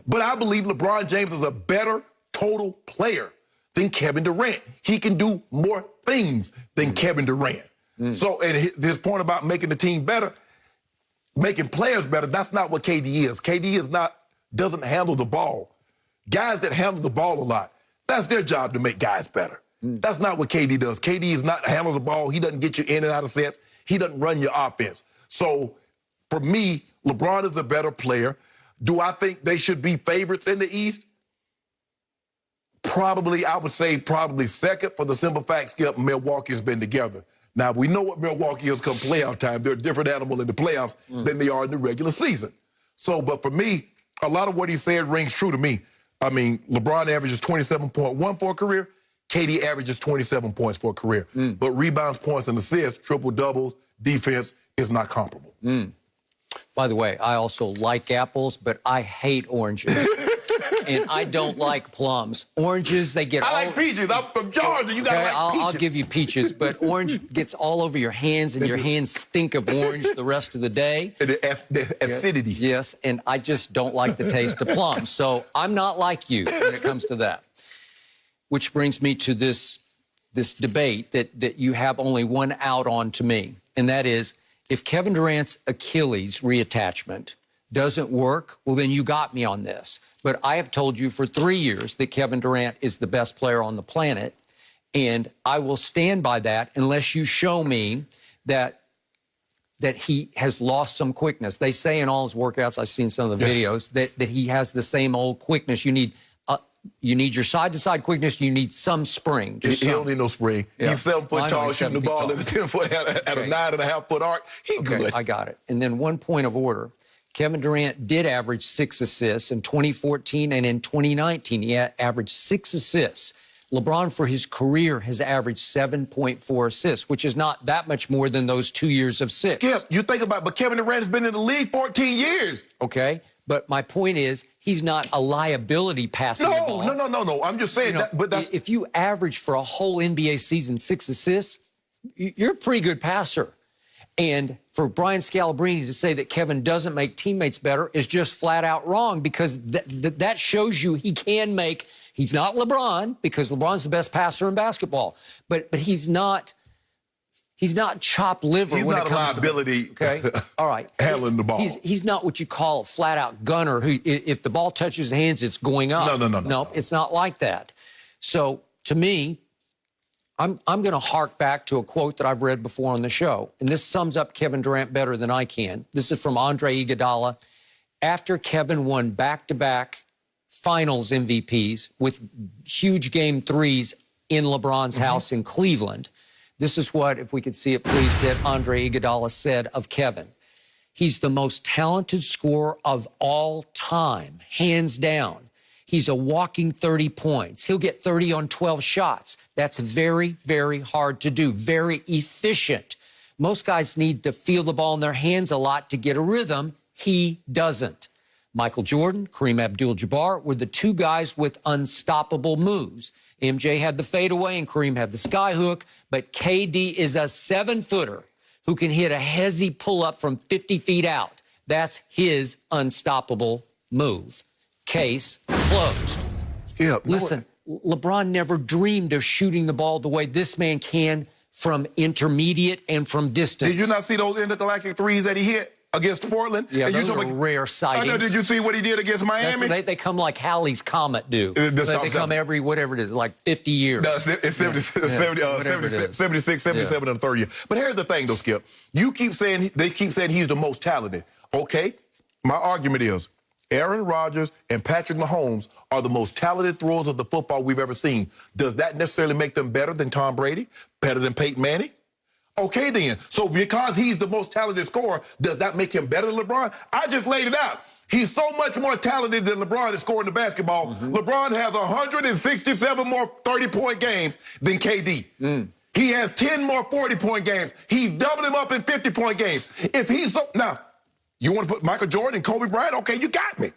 but I believe LeBron James is a better total player than Kevin Durant. He can do more things than Kevin Durant. So, and his point about making the team better, making players better, that's not what KD is. KD doesn't handle the ball. Guys that handle the ball a lot, that's their job to make guys better. That's not what KD does. KD is not handle the ball. He doesn't get you in and out of sets. He doesn't run your offense. So, for me, LeBron is a better player. Do I think they should be favorites in the East? Probably, I would say probably second, for the simple fact, Skip, Milwaukee's been together. Now, we know what Milwaukee is come playoff time. They're a different animal in the playoffs than they are in the regular season. So, but for me, a lot of what he said rings true to me. I mean, LeBron averages 27.1 for a career. KD averages 27 points for a career. But rebounds, points, and assists, triple-doubles, defense is not comparable. By the way, I also like apples, but I hate oranges. And I don't like plums. Oranges, they get I like peaches. I'm from Georgia. You gotta like peaches. I'll give you peaches, but orange gets all over your hands, and your hands stink of orange the rest of the day. And the acidity. Yes, and I just don't like the taste of plums. So I'm not like you when it comes to that. Which brings me to this debate that you have only one out on to me, and that is, if Kevin Durant's Achilles reattachment doesn't work, well, then you got me on this. But I have told you for 3 years that Kevin Durant is the best player on the planet, and I will stand by that unless you show me that he has lost some quickness. They say in all his workouts, I've seen some of the videos, that he has the same old quickness. You need your side-to-side quickness. You need some spring. He don't need no spring. Yeah. He's 7 foot tall, shooting the ball at a 10 foot at a 9.5 foot arc. He good. I got it. And then one point of order. Kevin Durant did average 6 assists in 2014, and in 2019 he averaged 6 assists. LeBron, for his career, has averaged 7.4 assists, which is not that much more than those 2 years of 6. Skip, you think about it, but Kevin Durant has been in the league 14 years. Okay, but my point is, he's not a liability passing the ball. No. I'm just saying that. But that's if you average for a whole NBA season 6 assists, you're a pretty good passer. And for Brian Scalabrine to say that Kevin doesn't make teammates better is just flat out wrong, because that shows you he can make. He's not LeBron, because LeBron's the best passer in basketball, but he's not chopped liver. He's when not it comes a liability. Okay, all right. Handling the ball. He's not what you call a flat out gunner. Who, if the ball touches his hands, it's going up. No, it's not like that. So to me, I'm going to hark back to a quote that I've read before on the show, and this sums up Kevin Durant better than I can. This is from Andre Iguodala. After Kevin won back-to-back finals MVPs with huge game 3s in LeBron's house in Cleveland, this is what, if we could see it, please, that Andre Iguodala said of Kevin. He's the most talented scorer of all time, hands down. He's a walking 30 points. He'll get 30 on 12 shots. That's very, very hard to do, very efficient. Most guys need to feel the ball in their hands a lot to get a rhythm. He doesn't. Michael Jordan, Kareem Abdul-Jabbar were the 2 guys with unstoppable moves. MJ had the fadeaway and Kareem had the skyhook, but KD is a 7-footer who can hit a hezzy pull-up from 50 feet out. That's his unstoppable move. Case closed. Skip, listen, LeBron never dreamed of shooting the ball the way this man can from intermediate and from distance. Did you not see those intergalactic threes that he hit against Portland? Yeah, those are rare sightings. I know, did you see what he did against Miami? They come like Halley's Comet do. They come every, whatever it is, like 50 years. No, it's 76, 77, and 30 year. But here's the thing, though, Skip. They keep saying he's the most talented. Okay, my argument is, Aaron Rodgers and Patrick Mahomes are the most talented throwers of the football we've ever seen. Does that necessarily make them better than Tom Brady? Better than Peyton Manning? Okay, then. So because he's the most talented scorer, does that make him better than LeBron? I just laid it out. He's so much more talented than LeBron at scoring the basketball. LeBron has 167 more 30-point games than KD. He has 10 more 40-point games. He's doubled him up in 50-point games. If he's so... Now, you want to put Michael Jordan and Kobe Bryant? Okay, you got me.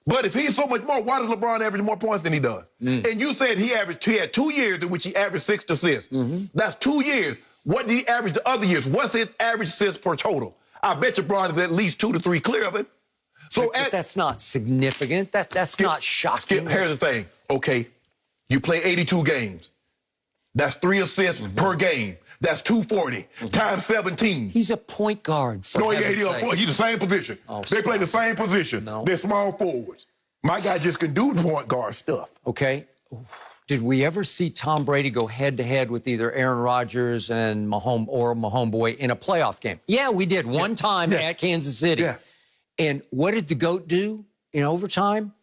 But if he's so much more, why does LeBron average more points than he does? And you said he had 2 years in which he averaged 6 assists. That's 2 years. What did he average the other years? What's his average assists per total? I bet you LeBron is at least 2 to 3 clear of it. So but that's not significant. That's not shocking. Skip, here's the thing. Okay, you play 82 games. That's 3 assists per game. That's 240 times 17. He's a point guard. For he's the same position. They play the same position. They're small forwards. My guy just can do point guard stuff. Okay. Did we ever see Tom Brady go head-to-head with either Aaron Rodgers and Mahomes boy in a playoff game? Yeah, we did one time at Kansas City. Yeah. And what did the GOAT do in overtime?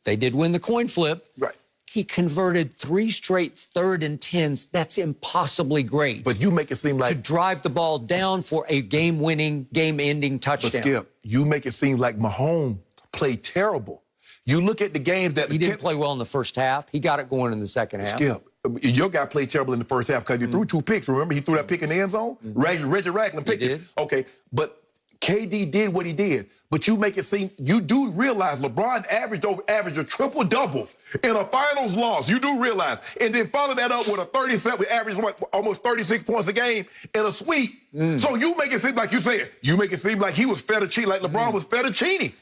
They did win the coin flip. Right. He converted 3 straight 3rd and 10s. That's impossibly great. But you make it seem like... to drive the ball down for a game-winning, game-ending touchdown. But Skip, you make it seem like Mahomes played terrible. You look at the games that... He didn't play well in the first half. He got it going in the second half. Skip, your guy played terrible in the first half because he threw 2 picks. Remember, he threw that pick in the end zone? Reggie Ragland picked it. Okay, but KD did what he did. But you make it seem... You do realize LeBron averaged a triple-double in a finals loss. You do realize. And then follow that up with a 37, average almost 36 points a game in a sweep. So you make it seem like you said. You make it seem like he was fettuccine, like LeBron was fettuccine.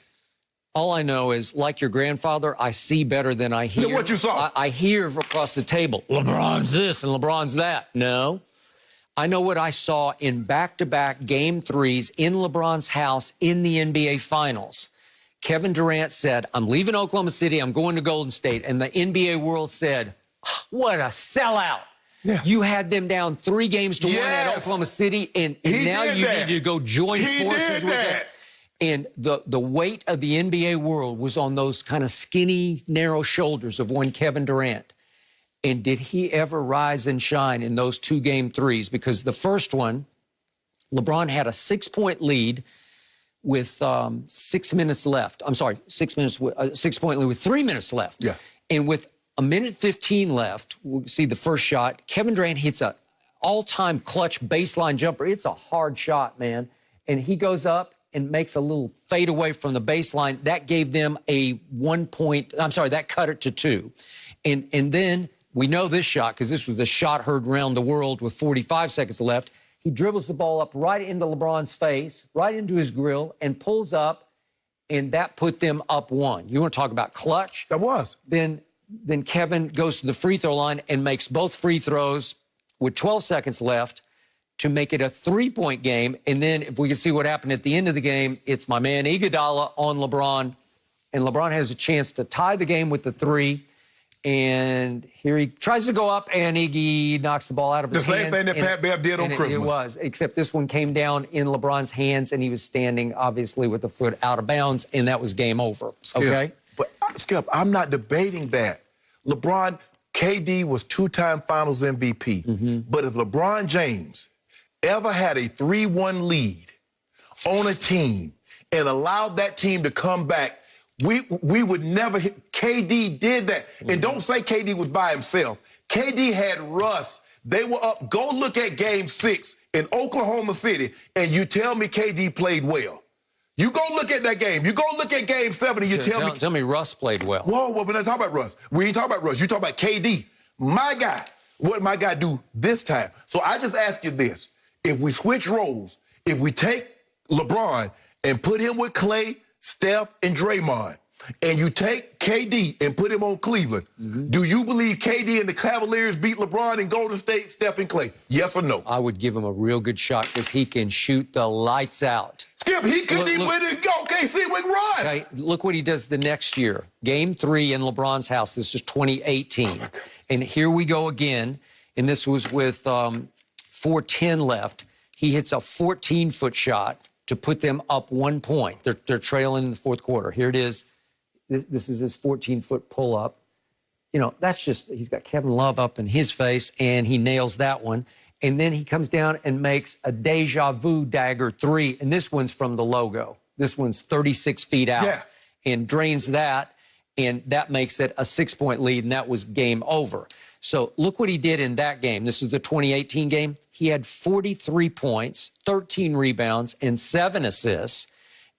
All I know is, like your grandfather, I see better than I hear. Look what you saw. I hear across the table, LeBron's this and LeBron's that. No. I know what I saw in back-to-back Game 3s in LeBron's house in the NBA Finals. Kevin Durant said, I'm leaving Oklahoma City, I'm going to Golden State. And the NBA world said, what a sellout. Yeah. You had them down 3 games to 1 at Oklahoma City, and now you need to go join forces with them. And the weight of the NBA world was on those kind of skinny, narrow shoulders of one Kevin Durant. And did he ever rise and shine in those 2 Game 3s? Because the first one, LeBron had a 6-point lead with 6 minutes left. I'm sorry, 6 minutes, 6-point lead with 3 minutes left. Yeah. And with a minute 15 left, we'll see the first shot. Kevin Durant hits a all-time clutch baseline jumper. It's a hard shot, man. And he goes up and makes a little fadeaway from the baseline. That gave them a 1 point. I'm sorry, that cut it to 2. And then we know this shot because this was the shot heard around the world with 45 seconds left. He dribbles the ball up right into LeBron's face, right into his grill, and pulls up, and that put them up 1. You want to talk about clutch? That was. Then Kevin goes to the free throw line and makes both free throws with 12 seconds left to make it a 3-point game. And then if we can see what happened at the end of the game, it's my man Iguodala on LeBron. And LeBron has a chance to tie the game with the 3. And here he tries to go up, and Iggy knocks the ball out of his hands. The same thing that Pat Bev did on Christmas. It was, except this one came down in LeBron's hands, and he was standing, obviously, with the foot out of bounds, and that was game over. Okay? But, Skip, I'm not debating that. LeBron, KD was 2-time Finals MVP. But if LeBron James ever had a 3-1 lead on a team and allowed that team to come back, we would never hit. KD did that. And don't say KD was by himself. KD had Russ. They were up. Go look at Game 6 in Oklahoma City, and you tell me KD played well. You go look at that game. You go look at Game 7, and you tell me Russ played well. Whoa, we're not talking about Russ. We ain't talking about Russ. You talking about KD. My guy. What did my guy do this time? So I just ask you this. If we switch roles, if we take LeBron and put him with Clay, Steph, and Draymond, and you take KD and put him on Cleveland, do you believe KD and the Cavaliers beat LeBron and Golden State, Steph, and Clay? Yes or no? I would give him a real good shot because he can shoot the lights out. Skip, he couldn't even win it. OKC with Russ. Okay, look what he does the next year. Game 3 in LeBron's house. This is 2018. And here we go again. And this was with 4:10 left. He hits a 14-foot shot to put them up 1 point. They're trailing in the fourth quarter. Here it is. This is his 14-foot pull-up. You know, that's just, he's got Kevin Love up in his face, and he nails that one. And then he comes down and makes a deja vu dagger 3. And this one's from the logo. This one's 36 feet out and drains that. And that makes it a 6-point lead. And that was game over. So look what he did in that game. This is the 2018 game. He had 43 points, 13 rebounds, and 7 assists.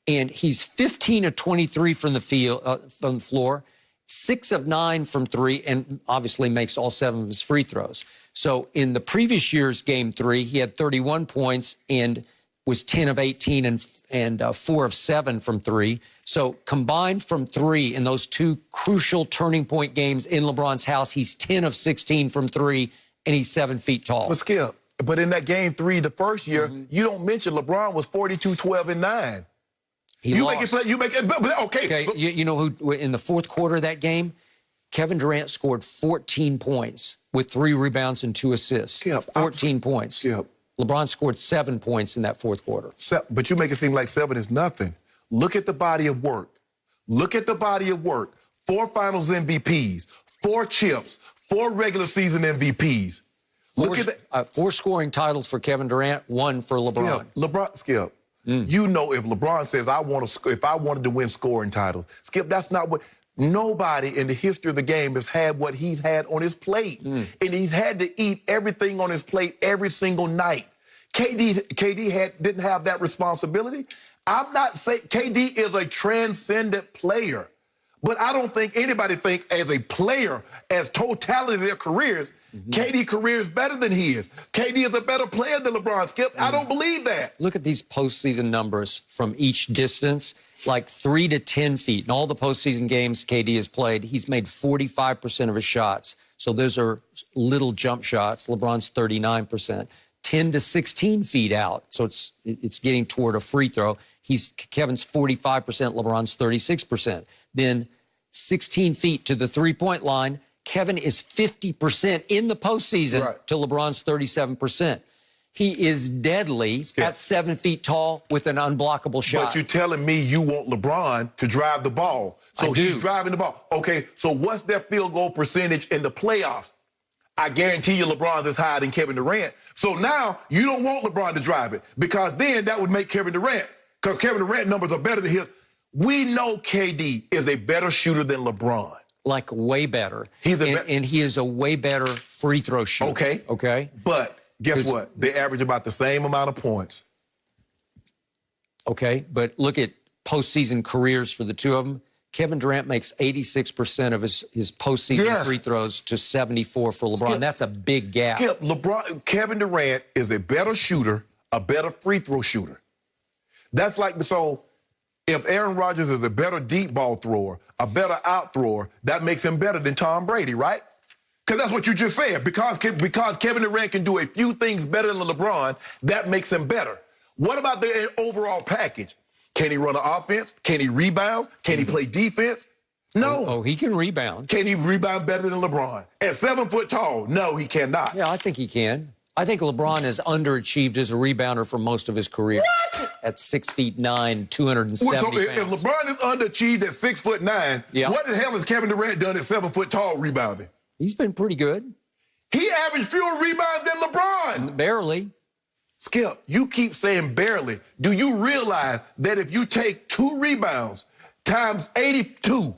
And he's 15 of 23 from the field, from the floor, 6 of 9 from 3, and obviously makes all 7 of his free throws. So in the previous year's game 3, he had 31 points and was 10 of 18 and 4 of 7 from 3. So combined from 3 in those 2 crucial turning point games in LeBron's house, he's 10 of 16 from 3, and he's 7 feet tall. But Skip, but in that game 3, the first year, you don't mention LeBron was 42, 12, and 9. You make it, okay. Okay, so, you know who, in the fourth quarter of that game, Kevin Durant scored 14 points with 3 rebounds and 2 assists. Skip, 14 points. Skip. LeBron scored 7 points in that fourth quarter. But you make it seem like 7 is nothing. Look at the body of work. Look at the body of work. 4 finals MVPs, 4 chips, 4 regular season MVPs. Look at that. 4 scoring titles for Kevin Durant, 1 for LeBron. Skip. You know, if LeBron says, if I wanted to win scoring titles, Skip, that's not what... Nobody in the history of the game has had what he's had on his plate. And he's had to eat everything on his plate every single night. KD didn't have that responsibility. I'm not saying... KD is a transcendent player. But I don't think anybody thinks as a player, as totality of their careers, KD's career is better than he is. KD is a better player than LeBron, Skip. I don't believe that. Look at these postseason numbers from each distance, like 3 to 10 feet. In all the postseason games KD has played, he's made 45% of his shots. So those are little jump shots. LeBron's 39%. 10 to 16 feet out. So it's getting toward a free throw. Kevin's 45%, LeBron's 36%. Then 16 feet to the three-point line, Kevin is 50% in the postseason to LeBron's 37%. He is deadly at 7 feet tall with an unblockable shot. But you're telling me you want LeBron to drive the ball. So he's driving the ball. Okay, so what's their field goal percentage in the playoffs? I guarantee you LeBron's is higher than Kevin Durant. So now you don't want LeBron to drive it because then that would make Kevin Durant, because Kevin Durant numbers are better than his. We know KD is a better shooter than LeBron. Like way better. And he is a way better free throw shooter. Okay. Okay. But guess what? They average about the same amount of points. Okay. But look at postseason careers for the two of them. Kevin Durant makes 86% of his postseason free throws to 74 for LeBron. That's a big gap. Kevin Durant is a better shooter, a better free throw shooter. That's like, so if Aaron Rodgers is a better deep ball thrower, a better out thrower, that makes him better than Tom Brady, right? Because that's what you just said. Because Kevin Durant can do a few things better than LeBron, that makes him better. What about the overall package? Can he run an offense? Can he rebound? Can he play defense? No. Oh, he can rebound. Can he rebound better than LeBron? At 7 foot tall, no, he cannot. Yeah, I think he can. I think LeBron has underachieved as a rebounder for most of his career. What? At 6'9", 270 pounds. So if LeBron is underachieved at 6'9", what the hell has Kevin Durant done at 7 foot tall rebounding? He's been pretty good. He averaged fewer rebounds than LeBron. Barely. Skip, you keep saying barely. Do you realize that if you take 2 rebounds times 82,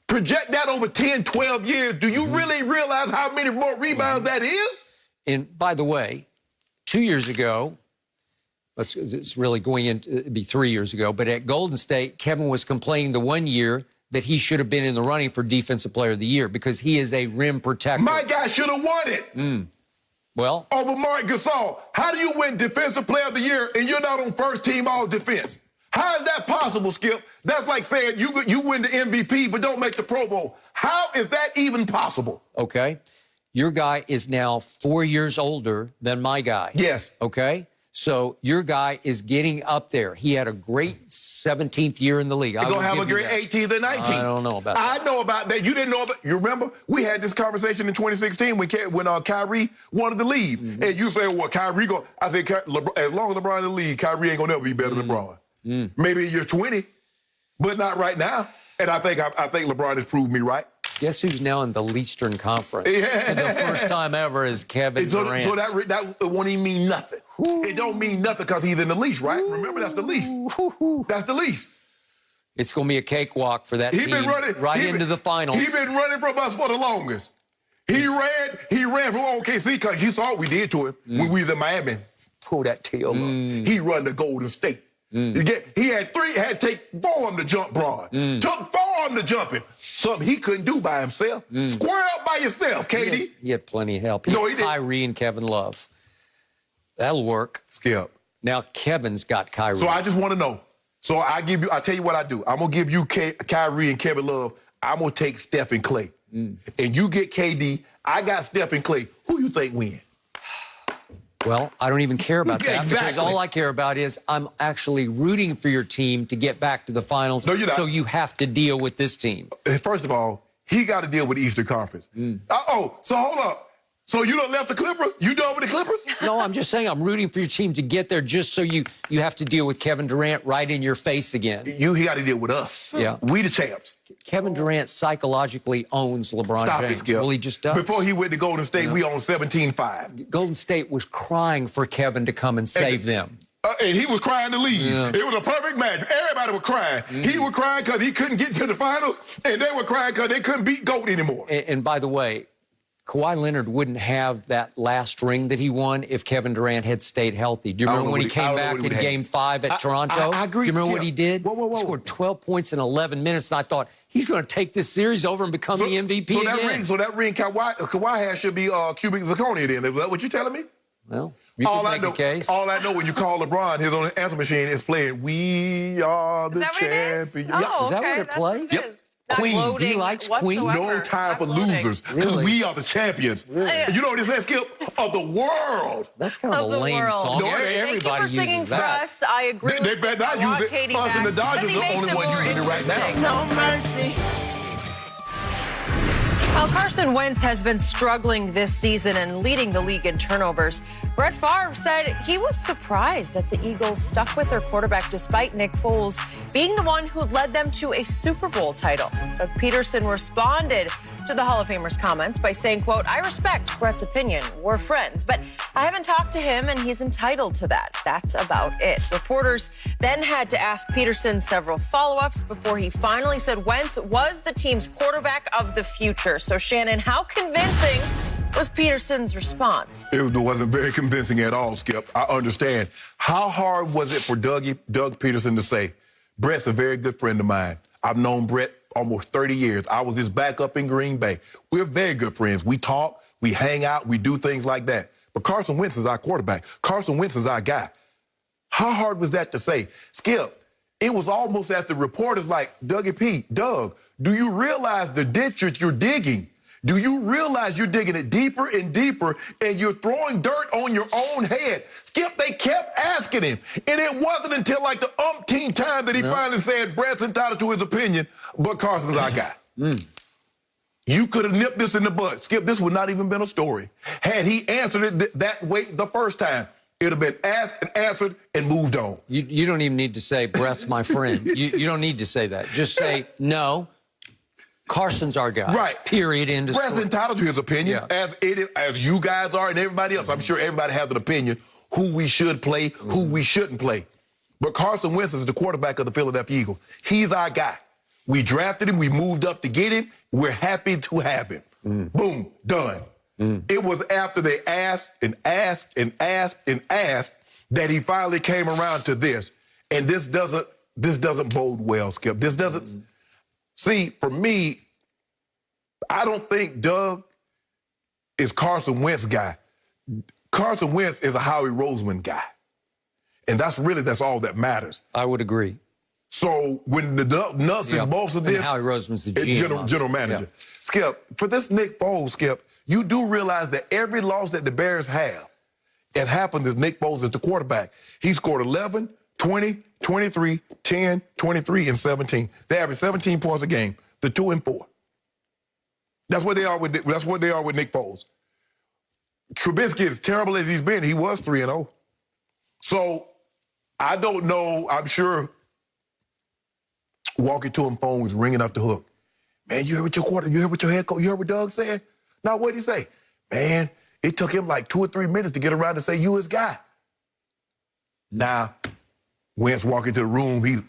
project that over 10, 12 years, do you really realize how many more rebounds that is? And by the way, 2 years ago, it's really going into, it'd be 3 years ago, but at Golden State, Kevin was complaining the 1 year that he should have been in the running for Defensive Player of the Year because he is a rim protector. My guy should have won it. Well, over Mark Gasol. How do you win Defensive Player of the Year and you're not on first team all defense? How is that possible, Skip? That's like saying you win the MVP but don't make the Pro Bowl. How is that even possible? Okay. Your guy is now 4 years older than my guy. Yes. Okay? So your guy is getting up there. He had a great 17th year in the league. He's going to have a great 18th and 19th. I don't know about that. I know about that. You didn't know about. You remember? We had this conversation in 2016 when Kyrie wanted to leave. And you say, well, Kyrie go. I said, as long as LeBron in the league, Kyrie ain't going to ever be better than LeBron. Maybe in year 20, but not right now. And I think LeBron has proved me right. Guess who's now in the Eastern Conference? Yeah. For the first time ever is Kevin Durant. So that won't even mean nothing. It don't mean nothing because he's in the least, right? Remember, that's the least. That's the least. It's going to be a cakewalk for that team into the finals. He's been running from us for the longest. He ran from OKC because he saw what we did to him when we was in Miami. Pull that tail up. He run to Golden State. He had to take 4 of them to jump Braun. Took 4 of them to jump him. Something he couldn't do by himself. Square up by yourself, KD. He had plenty of help. He did. Kyrie and Kevin Love. That'll work. Skip. Now Kevin's got Kyrie. So I just want to know. So I tell you what I do. I'm going to give you Kyrie and Kevin Love. I'm going to take Steph and Clay. And you get KD. I got Steph and Clay. Who you think win? Well, I don't even care about that Exactly. because all I care about is I'm actually rooting for your team to get back to the finals. No, you're not. So you have to deal with this team. First of all, he got to deal with the Eastern Conference. So hold up. So you done left the Clippers? You done with the Clippers? No, I'm just saying I'm rooting for your team to get there just so you have to deal with Kevin Durant right in your face again. He got to deal with us. Yeah. We the champs. Kevin Durant psychologically owns LeBron Stop James. it, Skip. Well, he just does. Before he went to Golden State, we owned 17-5. Golden State was crying for Kevin to come and save them. And he was crying to leave. Yeah. It was a perfect match. Everybody was crying. He was crying because he couldn't get to the finals, and they were crying because they couldn't beat GOAT anymore. And by the way, Kawhi Leonard wouldn't have that last ring that he won if Kevin Durant had stayed healthy. Do you remember when he came back in Game 5 at Toronto? I agree. Do you remember what he did? Whoa. He scored 12 points in 11 minutes, and I thought, he's going to take this series over and become the MVP again. That ring Kawhi has should be cubic zirconia then. Is that what you're telling me? Well, you can make a case. All I know when you call LeBron, his own answer machine is playing, "We are the champions." Is that what it plays? Yep. Queen. He likes Queen. No time for losers, because we are the champions. Really? You know what it says, Skip? Of the world. That's kind of a lame song. No, Thank Everybody you for singing uses for that. us. I agree. They better not use it. Us and the Dodgers are the only one using it right now. No mercy. While Carson Wentz has been struggling this season and leading the league in turnovers, Brett Favre said he was surprised that the Eagles stuck with their quarterback despite Nick Foles being the one who led them to a Super Bowl title. Doug Pederson responded to the Hall of Famer's comments by saying, quote, "I respect Brett's opinion. We're friends, but I haven't talked to him and he's entitled to that. That's about it." Reporters then had to ask Pederson several follow-ups before he finally said Wentz was the team's quarterback of the future. So, Shannon, how convincing was Pederson's response? It wasn't very convincing at all, Skip. I understand. How hard was it for Doug Pederson to say, Brett's a very good friend of mine. I've known Brett almost 30 years. I was his backup in Green Bay. We're very good friends. We talk, we hang out, we do things like that. But Carson Wentz is our quarterback. Carson Wentz is our guy. How hard was that to say? Skip, it was almost as the reporters like, Doug, do you realize the ditch that you're digging? Do you realize you're digging it deeper and deeper and you're throwing dirt on your own head? Skip, they kept asking him. And it wasn't until like the umpteenth time that he finally said, Brett's entitled to his opinion, but Carson's our guy. You could have nipped this in the bud. Skip, this would not even been a story. Had he answered it that way the first time, it would have been asked and answered and moved on. You don't even need to say, Brett's my friend. You don't need to say that. Just say, no, Carson's our guy. Right. Period. End of Brett's story. entitled to his opinion, as you guys are and everybody else. I'm sure everybody has an opinion who we should play, who we shouldn't play. But Carson Wentz is the quarterback of the Philadelphia Eagles. He's our guy. We drafted him. We moved up to get him. We're happy to have him. Boom. Done. It was after they asked and asked and asked and asked that he finally came around to this. And this doesn't bode well, Skip. This doesn't... See, for me, I don't think Doug is Carson Wentz's guy. Carson Wentz is a Howie Roseman guy. And that's all that matters. I would agree. So when the nuts and bolts of this... And Howie Roseman's the GM. General manager. Yeah. Skip, for this Nick Foles, Skip, you do realize that every loss that the Bears have, it happened as Nick Foles is the quarterback. He scored 11, 20, 23, 10, 23, and 17. They average 17 points a game. The 2 and 4. That's what they are with Nick Foles. Trubisky, as terrible as he's been, he was 3-0. So I don't know. I'm sure walking to him phone was ringing up the hook. man, you heard what your head coach, you heard what Doug said? Now, what'd he say? Man, it took him like 2 or 3 minutes to get around to say, you his guy. Now, Wentz walk into the room,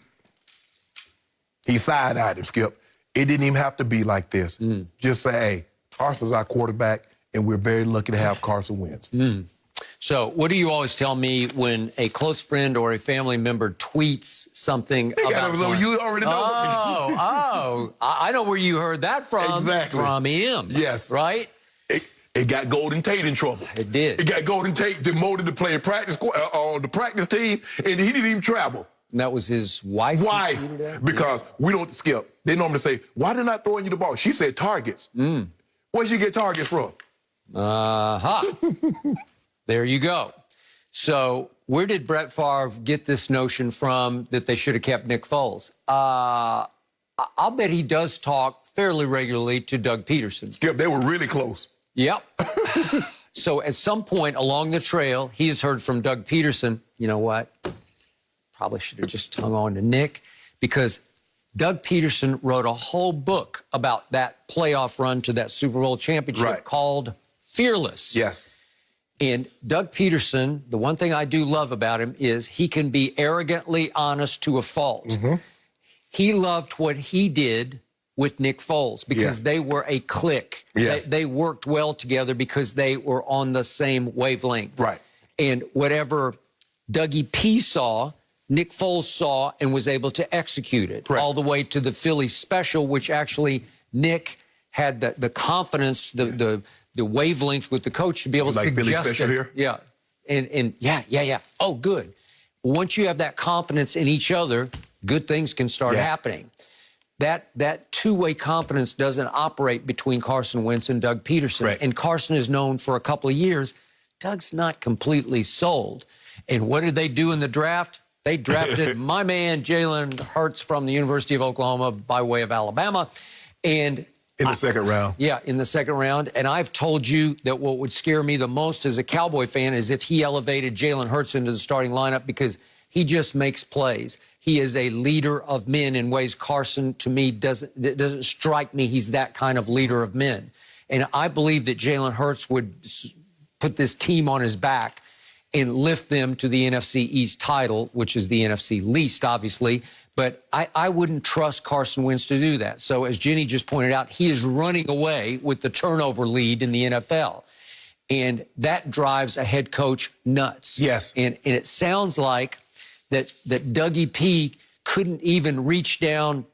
he side-eyed him, Skip. It didn't even have to be like this. Just say, hey, Carson's our quarterback, and we're very lucky to have Carson Wentz. So what do you always tell me when a close friend or a family member tweets something about someone? You already know. I know where you heard that from. Exactly. From him. Yes. Right? It got Golden Tate in trouble. It did. It got Golden Tate demoted to play practice on the practice team, and he didn't even travel. And that was his wife? Why? Because we don't, Skip, they normally say, why did not throwing you the ball? She said targets. Where'd she get targets from? There you go. So where did Brett Favre get this notion from that they should have kept Nick Foles? I'll bet he does talk fairly regularly to Doug Pederson. Skip, they were really close. Yep. So at some point along the trail, he has heard from Doug Pederson, you know what? Probably should have just hung on to Nick, because Doug Pederson wrote a whole book about that playoff run to that Super Bowl championship called Fearless. Yes. And Doug Pederson, the one thing I do love about him is he can be arrogantly honest to a fault. He loved what he did with Nick Foles because they were a clique. Yes. They worked well together because they were on the same wavelength. Right. And whatever Dougie P saw, Nick Foles saw and was able to execute it all the way to the Philly special, which actually Nick had the confidence, the wavelength with the coach to be able to suggest it. Here? Yeah. And yeah. Oh, good. Once you have that confidence in each other, good things can start happening. That two-way confidence doesn't operate between Carson Wentz and Doug Pederson. Right. And Carson is known for a couple of years. Doug's not completely sold. And what did they do in the draft? They drafted my man, Jalen Hurts, from the University of Oklahoma by way of Alabama. And in the second round. Yeah, in the second round. And I've told you that what would scare me the most as a Cowboy fan is if he elevated Jalen Hurts into the starting lineup, because he just makes plays. He is a leader of men in ways Carson, to me, doesn't strike me he's that kind of leader of men. And I believe that Jalen Hurts would put this team on his back and lift them to the NFC East title, which is the NFC least, obviously. But I wouldn't trust Carson Wentz to do that. So as Jenny just pointed out, he is running away with the turnover lead in the NFL. And that drives a head coach nuts. Yes. And it sounds like that Dougie P couldn't even reach down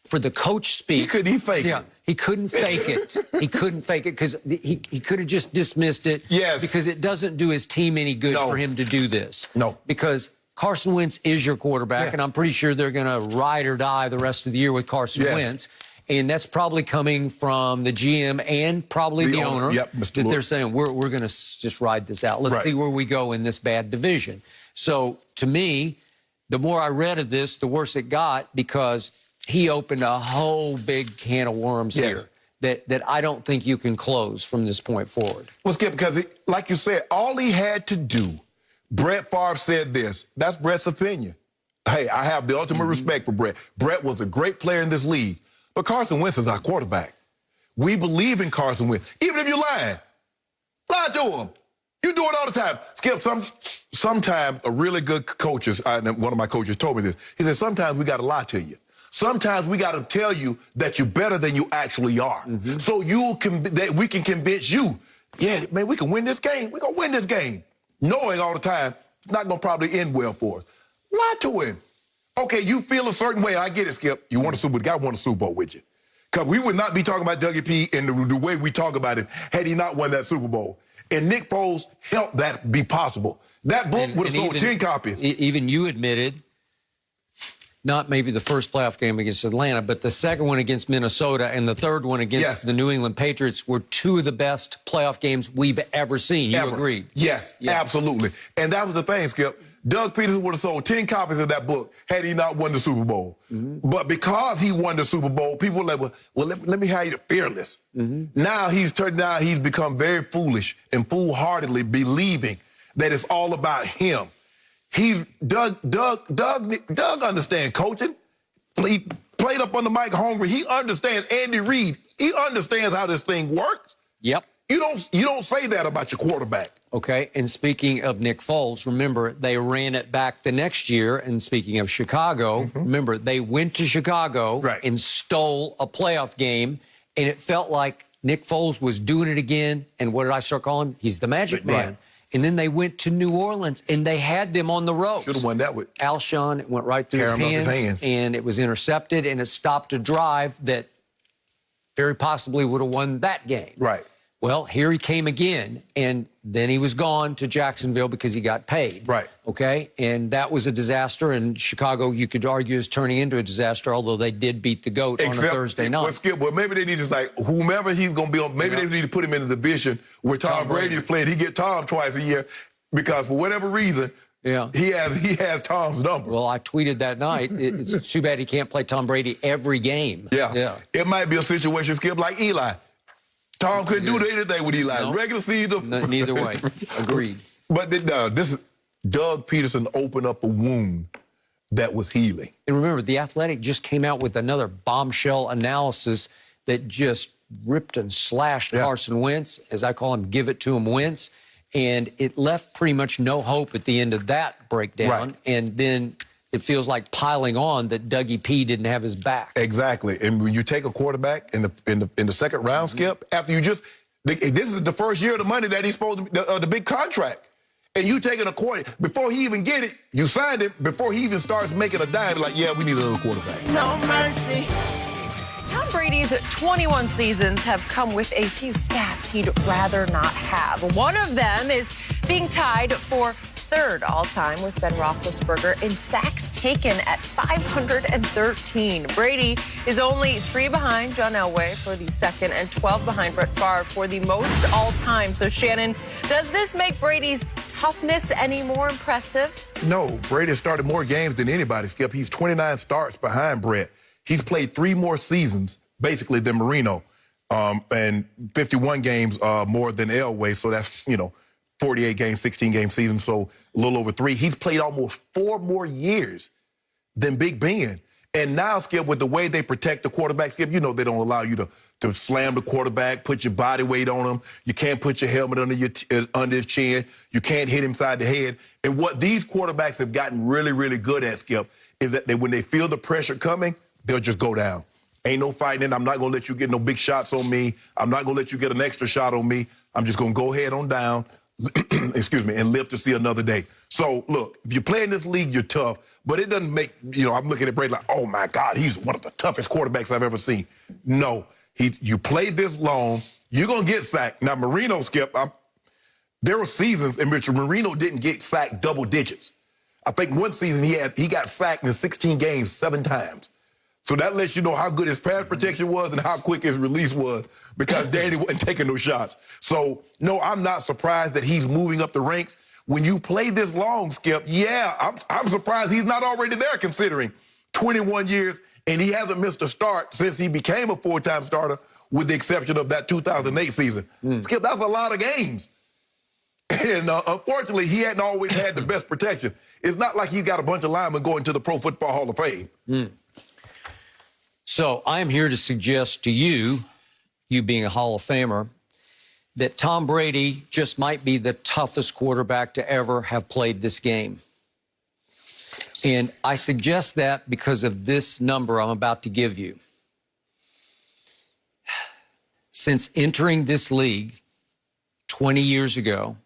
for the coach speak. He couldn't even fake it. He couldn't fake it. He couldn't fake it because he could have just dismissed it. Yes. Because it doesn't do his team any good for him to do this. No. Because Carson Wentz is your quarterback, and I'm pretty sure they're going to ride or die the rest of the year with Carson Wentz. And that's probably coming from the GM and probably the owner. Yep, that they're saying, we're going to just ride this out. Let's see where we go in this bad division. So, to me, the more I read of this, the worse it got, because he opened a whole big can of worms here that I don't think you can close from this point forward. Well, Skip, because like you said, all he had to do, Brett Favre said this. That's Brett's opinion. Hey, I have the ultimate respect for Brett. Brett was a great player in this league, but Carson Wentz is our quarterback. We believe in Carson Wentz. Even if you're lying, lie to him. You do it all the time. Skip, sometimes a really good coach, one of my coaches told me this. He said, sometimes we got to lie to you. Sometimes we got to tell you that you're better than you actually are. So that we can convince you, yeah, man, we can win this game. We're going to win this game. Knowing all the time it's not going to probably end well for us. Lie to him. Okay, you feel a certain way. I get it, Skip. You want a Super Bowl. The guy won a Super Bowl with you. Because we would not be talking about Dougie P in the way we talk about it had he not won that Super Bowl. And Nick Foles helped that be possible. That book would have sold 10 copies. Even you admitted, not maybe the first playoff game against Atlanta, but the second one against Minnesota and the third one against the New England Patriots were two of the best playoff games we've ever seen. You agreed? Yes, absolutely. And that was the thing, Skip. Doug Pederson would have sold 10 copies of that book had he not won the Super Bowl. But because he won the Super Bowl, people were like, well, let me have you fearless. Now he's become very foolish and foolhardily believing that it's all about him. Doug understands coaching. played up on the mic hungry. He understands Andy Reid. He understands how this thing works. Yep. You don't say that about your quarterback. Okay, and speaking of Nick Foles, remember, they ran it back the next year. And speaking of Chicago, remember, they went to Chicago and stole a playoff game, and it felt like Nick Foles was doing it again. And what did I start calling him? He's the Magic Man. Right. And then they went to New Orleans, and they had them on the ropes. Should have won that with Alshon. It went right through his hands, and it was intercepted, and it stopped a drive that very possibly would have won that game. Right. Well, here he came again, and then he was gone to Jacksonville because he got paid. Right. Okay? And that was a disaster, and Chicago, you could argue, is turning into a disaster, although they did beat the GOAT on a Thursday night. Well, Skip, well, maybe they need to, like, whomever he's going to be on, maybe they need to put him in the division where Tom Brady is playing. He get Tom twice a year because for whatever reason, he has Tom's number. Well, I tweeted that night. It's too bad he can't play Tom Brady every game. Yeah. It might be a situation, Skip, like Eli. Tom couldn't do anything with Eli. No. Regular season. Neither way. Agreed. But this is Doug Pederson opened up a wound that was healing. And remember, The Athletic just came out with another bombshell analysis that just ripped and slashed Carson Wentz, as I call him, give it to him Wentz. And it left pretty much no hope at the end of that breakdown. Right. And then it feels like piling on that Dougie P didn't have his back. Exactly. And when you take a quarterback in the second round, Skip, after you this is the first year of the money that he's supposed to the big contract. And you taking a quarter before he even get it, you signed it before he even starts making a dime. Like, yeah, we need another quarterback. No mercy. Tom Brady's 21 seasons have come with a few stats he'd rather not have. One of them is being tied for third all-time with Ben Roethlisberger in sacks taken at 513. Brady is only 3 behind John Elway for the second and 12 behind Brett Favre for the most all-time. So, Shannon, does this make Brady's toughness any more impressive? No, Brady started more games than anybody, Skip. He's 29 starts behind Brett. He's played 3 more seasons, basically, than Marino, and 51 games more than Elway. So that's, 48 games, 16-game season, so a little over 3. He's played almost 4 more years than Big Ben. And now, Skip, with the way they protect the quarterback, Skip, they don't allow you to slam the quarterback, put your body weight on him. You can't put your helmet under his chin. You can't hit him side the head. And what these quarterbacks have gotten really, really good at, Skip, is that when they feel the pressure coming, they'll just go down. Ain't no fighting. I'm not going to let you get no big shots on me. I'm not going to let you get an extra shot on me. I'm just going to go ahead on down. Excuse me, and live to see another day. So, look, if you play in this league, you're tough, but it doesn't make, I'm looking at Brady like, oh, my God, he's one of the toughest quarterbacks I've ever seen. No, you played this long, you're going to get sacked. Now, Marino, Skip, there were seasons in which Marino didn't get sacked double digits. I think one season he got sacked in 16 games 7 times. So that lets you know how good his pass protection was and how quick his release was because Danny wasn't taking no shots. So, no, I'm not surprised that he's moving up the ranks. When you play this long, Skip, I'm surprised he's not already there considering 21 years, and he hasn't missed a start since he became a full-time starter with the exception of that 2008 season. Skip, that's a lot of games. And unfortunately, he hadn't always had the best protection. It's not like he got a bunch of linemen going to the Pro Football Hall of Fame. So I am here to suggest to you, you being a Hall of Famer, that Tom Brady just might be the toughest quarterback to ever have played this game. And I suggest that because of this number I'm about to give you. Since entering this league 20 years ago,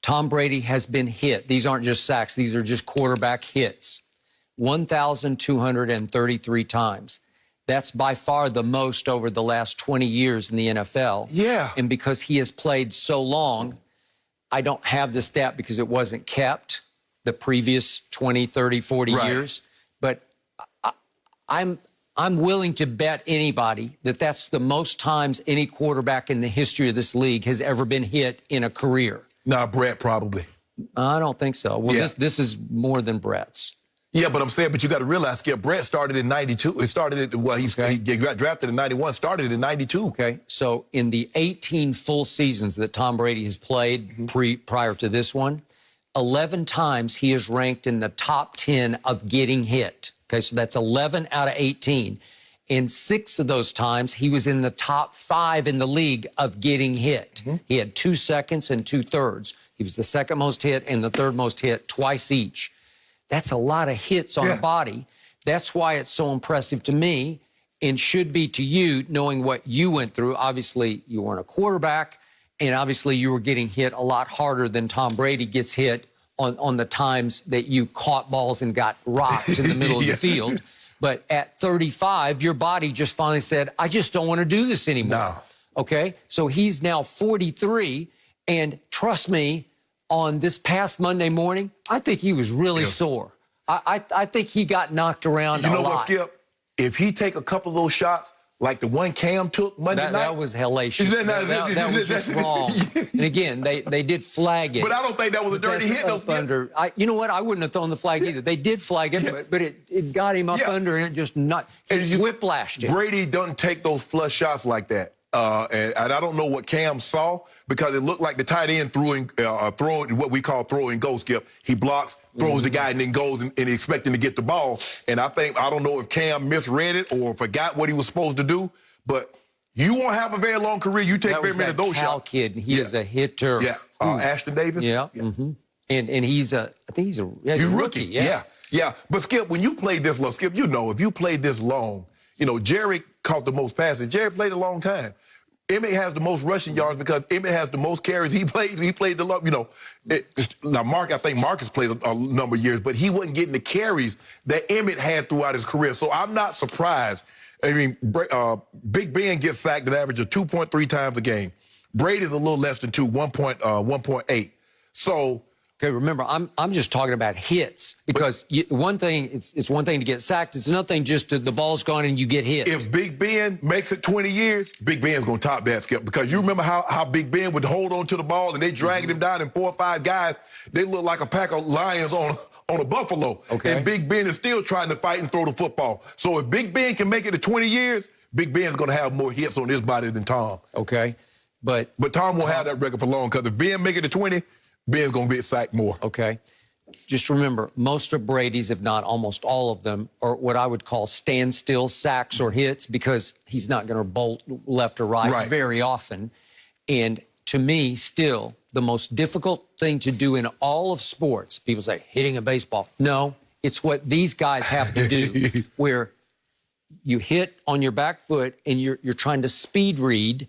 Tom Brady has been hit. These aren't just sacks. These are just quarterback hits. 1,233 times. That's by far the most over the last 20 years in the NFL. Yeah. And because he has played so long, I don't have the stat because it wasn't kept the previous 20, 30, 40 years. But I'm willing to bet anybody that that's the most times any quarterback in the history of this league has ever been hit in a career. Nah, Brett probably. I don't think so. Well, this is more than Brett's. Yeah, but I'm saying, but you got to realize, Skip, Brett started in 92. It started he got drafted in 91, started in 92. Okay, so in the 18 full seasons that Tom Brady has played prior to this one, 11 times he is ranked in the top 10 of getting hit. Okay, so that's 11 out of 18. In 6 of those times, he was in the top 5 in the league of getting hit. He had 2 seconds and 2/3. He was the second most hit and the third most hit twice each. That's a lot of hits on a body. That's why it's so impressive to me and should be to you, knowing what you went through. Obviously, you weren't a quarterback, and obviously you were getting hit a lot harder than Tom Brady gets hit on the times that you caught balls and got rocked in the middle of the field. But at 35, your body just finally said, I just don't want to do this anymore. No. Okay? So he's now 43, and trust me, on this past Monday morning, I think he was really sore. I think he got knocked around a lot. You know what, Skip? If he take a couple of those shots, like the one Cam took Monday night. That was hellacious. That was just wrong. And again, they did flag it. But I don't think that was a dirty hit. You know what? I wouldn't have thrown the flag either. They did flag it, but it got him up under, and it just whiplashed him. Brady doesn't take those flush shots like that. And I don't know what Cam saw, because it looked like the tight end throwing what we call throwing go, Skip. He blocks, throws the guy, and then goes and expecting to get the ball. And I don't know if Cam misread it or forgot what he was supposed to do, but you won't have a very long career. You take very many of those shots. Kid. He is a hitter. Yeah. Ashton Davis. Yeah. And he's I think he's a rookie. Yeah. But Skip, when you played this long, Skip, if you played this long, Jerry caught the most passes. Jerry played a long time. Emmett has the most rushing yards because Emmett has the most carries. He played the long, now I think Marcus played a number of years, but he wasn't getting the carries that Emmett had throughout his career. So I'm not surprised. I mean, Big Ben gets sacked an average of 2.3 times a game. Brady's a little less than 1.8. So. Okay, remember, I'm just talking about hits, because it's one thing to get sacked. It's another thing just the ball's gone and you get hit. If Big Ben makes it 20 years, Big Ben's going to top that, Skip, because you remember how Big Ben would hold on to the ball and they dragged him down, and 4 or 5 guys, they look like a pack of lions on a buffalo. Okay. And Big Ben is still trying to fight and throw the football. So if Big Ben can make it to 20 years, Big Ben's going to have more hits on his body than Tom. Okay. But Tom won't have that record for long, because if Ben make it to 20, Ben's going to get sacked more. Okay. Just remember, most of Brady's, if not almost all of them, are what I would call standstill sacks or hits, because he's not going to bolt left or right very often. And to me, still, the most difficult thing to do in all of sports, people say, hitting a baseball. No, it's what these guys have to do, where you hit on your back foot and you're trying to speed read.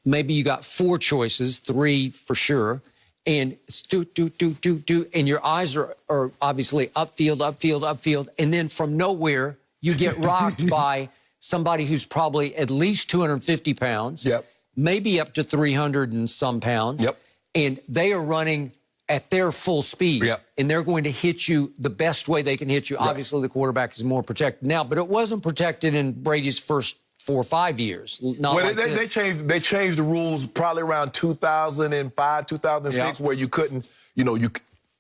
Maybe you got 4 choices, 3 for sure. And and your eyes are obviously upfield, and then from nowhere you get rocked by somebody who's probably at least 250 pounds, maybe up to 300 and some pounds, and they are running at their full speed, and they're going to hit you the best way they can hit you. Obviously, the quarterback is more protected now, but it wasn't protected in Brady's first 4 or 5 years. They changed the rules probably around 2005, 2006, where you couldn't, you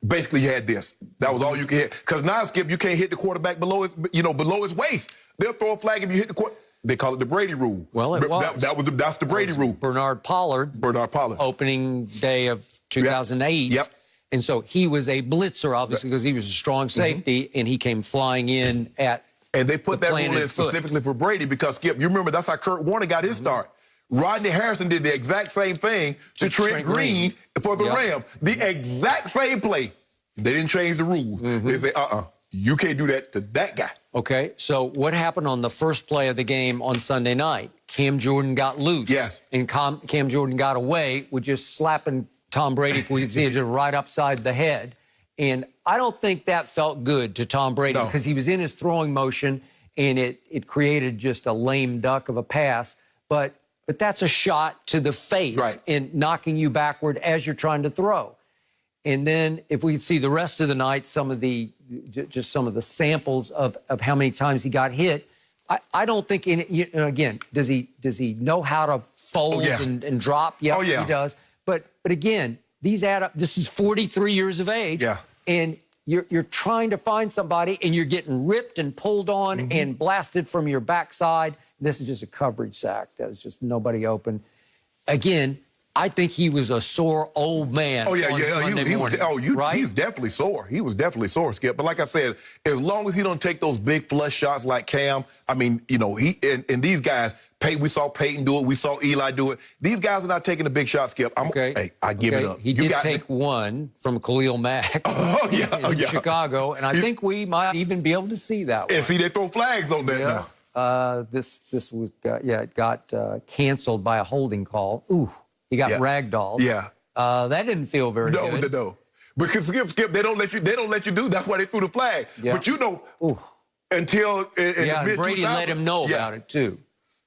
basically had this. That was all you could hit. Because now, Skip, you can't hit the quarterback below his waist. They'll throw a flag if you hit the quarterback. They call it the Brady rule. Well, it was. That's the Brady rule. Bernard Pollard. Opening day of 2008. And so he was a blitzer, obviously, because he was a strong safety, and he came flying in at. And they put that rule in specifically for Brady because, Skip, you remember that's how Kurt Warner got his start. Rodney Harrison did the exact same thing to Trent Green for the Rams. The exact same play. They didn't change the rules. They say, you can't do that to that guy. Okay, so what happened on the first play of the game on Sunday night? Cam Jordan got loose. Yes. And Cam Jordan got away with just slapping Tom Brady, if we could see it, just right upside the head. And I don't think that felt good to Tom Brady because he was in his throwing motion, and it created just a lame duck of a pass. But that's a shot to the face and knocking you backward as you're trying to throw. And then if we could see the rest of the night, some of the samples of how many times he got hit, I don't think, again, does he know how to fold and drop? Yeah, he does. But again, these add up. This is 43 years of age. Yeah. And you're trying to find somebody, and you're getting ripped and pulled on and blasted from your backside. This is just a coverage sack. That was just nobody open. Again, I think he was a sore old man. Oh, yeah, yeah. Monday morning, right? He's definitely sore. He was definitely sore, Skip. But like I said, as long as he don't take those big flush shots like Cam, I mean, you know, and these guys, we saw Peyton do it. We saw Eli do it. These guys are not taking the big shot, Skip. Hey, I give it up. He did take one from Khalil Mack in Chicago, and I think we might even be able to see that one. And see, they throw flags on that now. This was, it got canceled by a holding call. Ooh. He got ragdolled. Yeah. That didn't feel very good. No. Because Skip, they don't let you do. That's why they threw the flag. Yeah. But you know, until in the mid-2000s. Brady let him know about it too.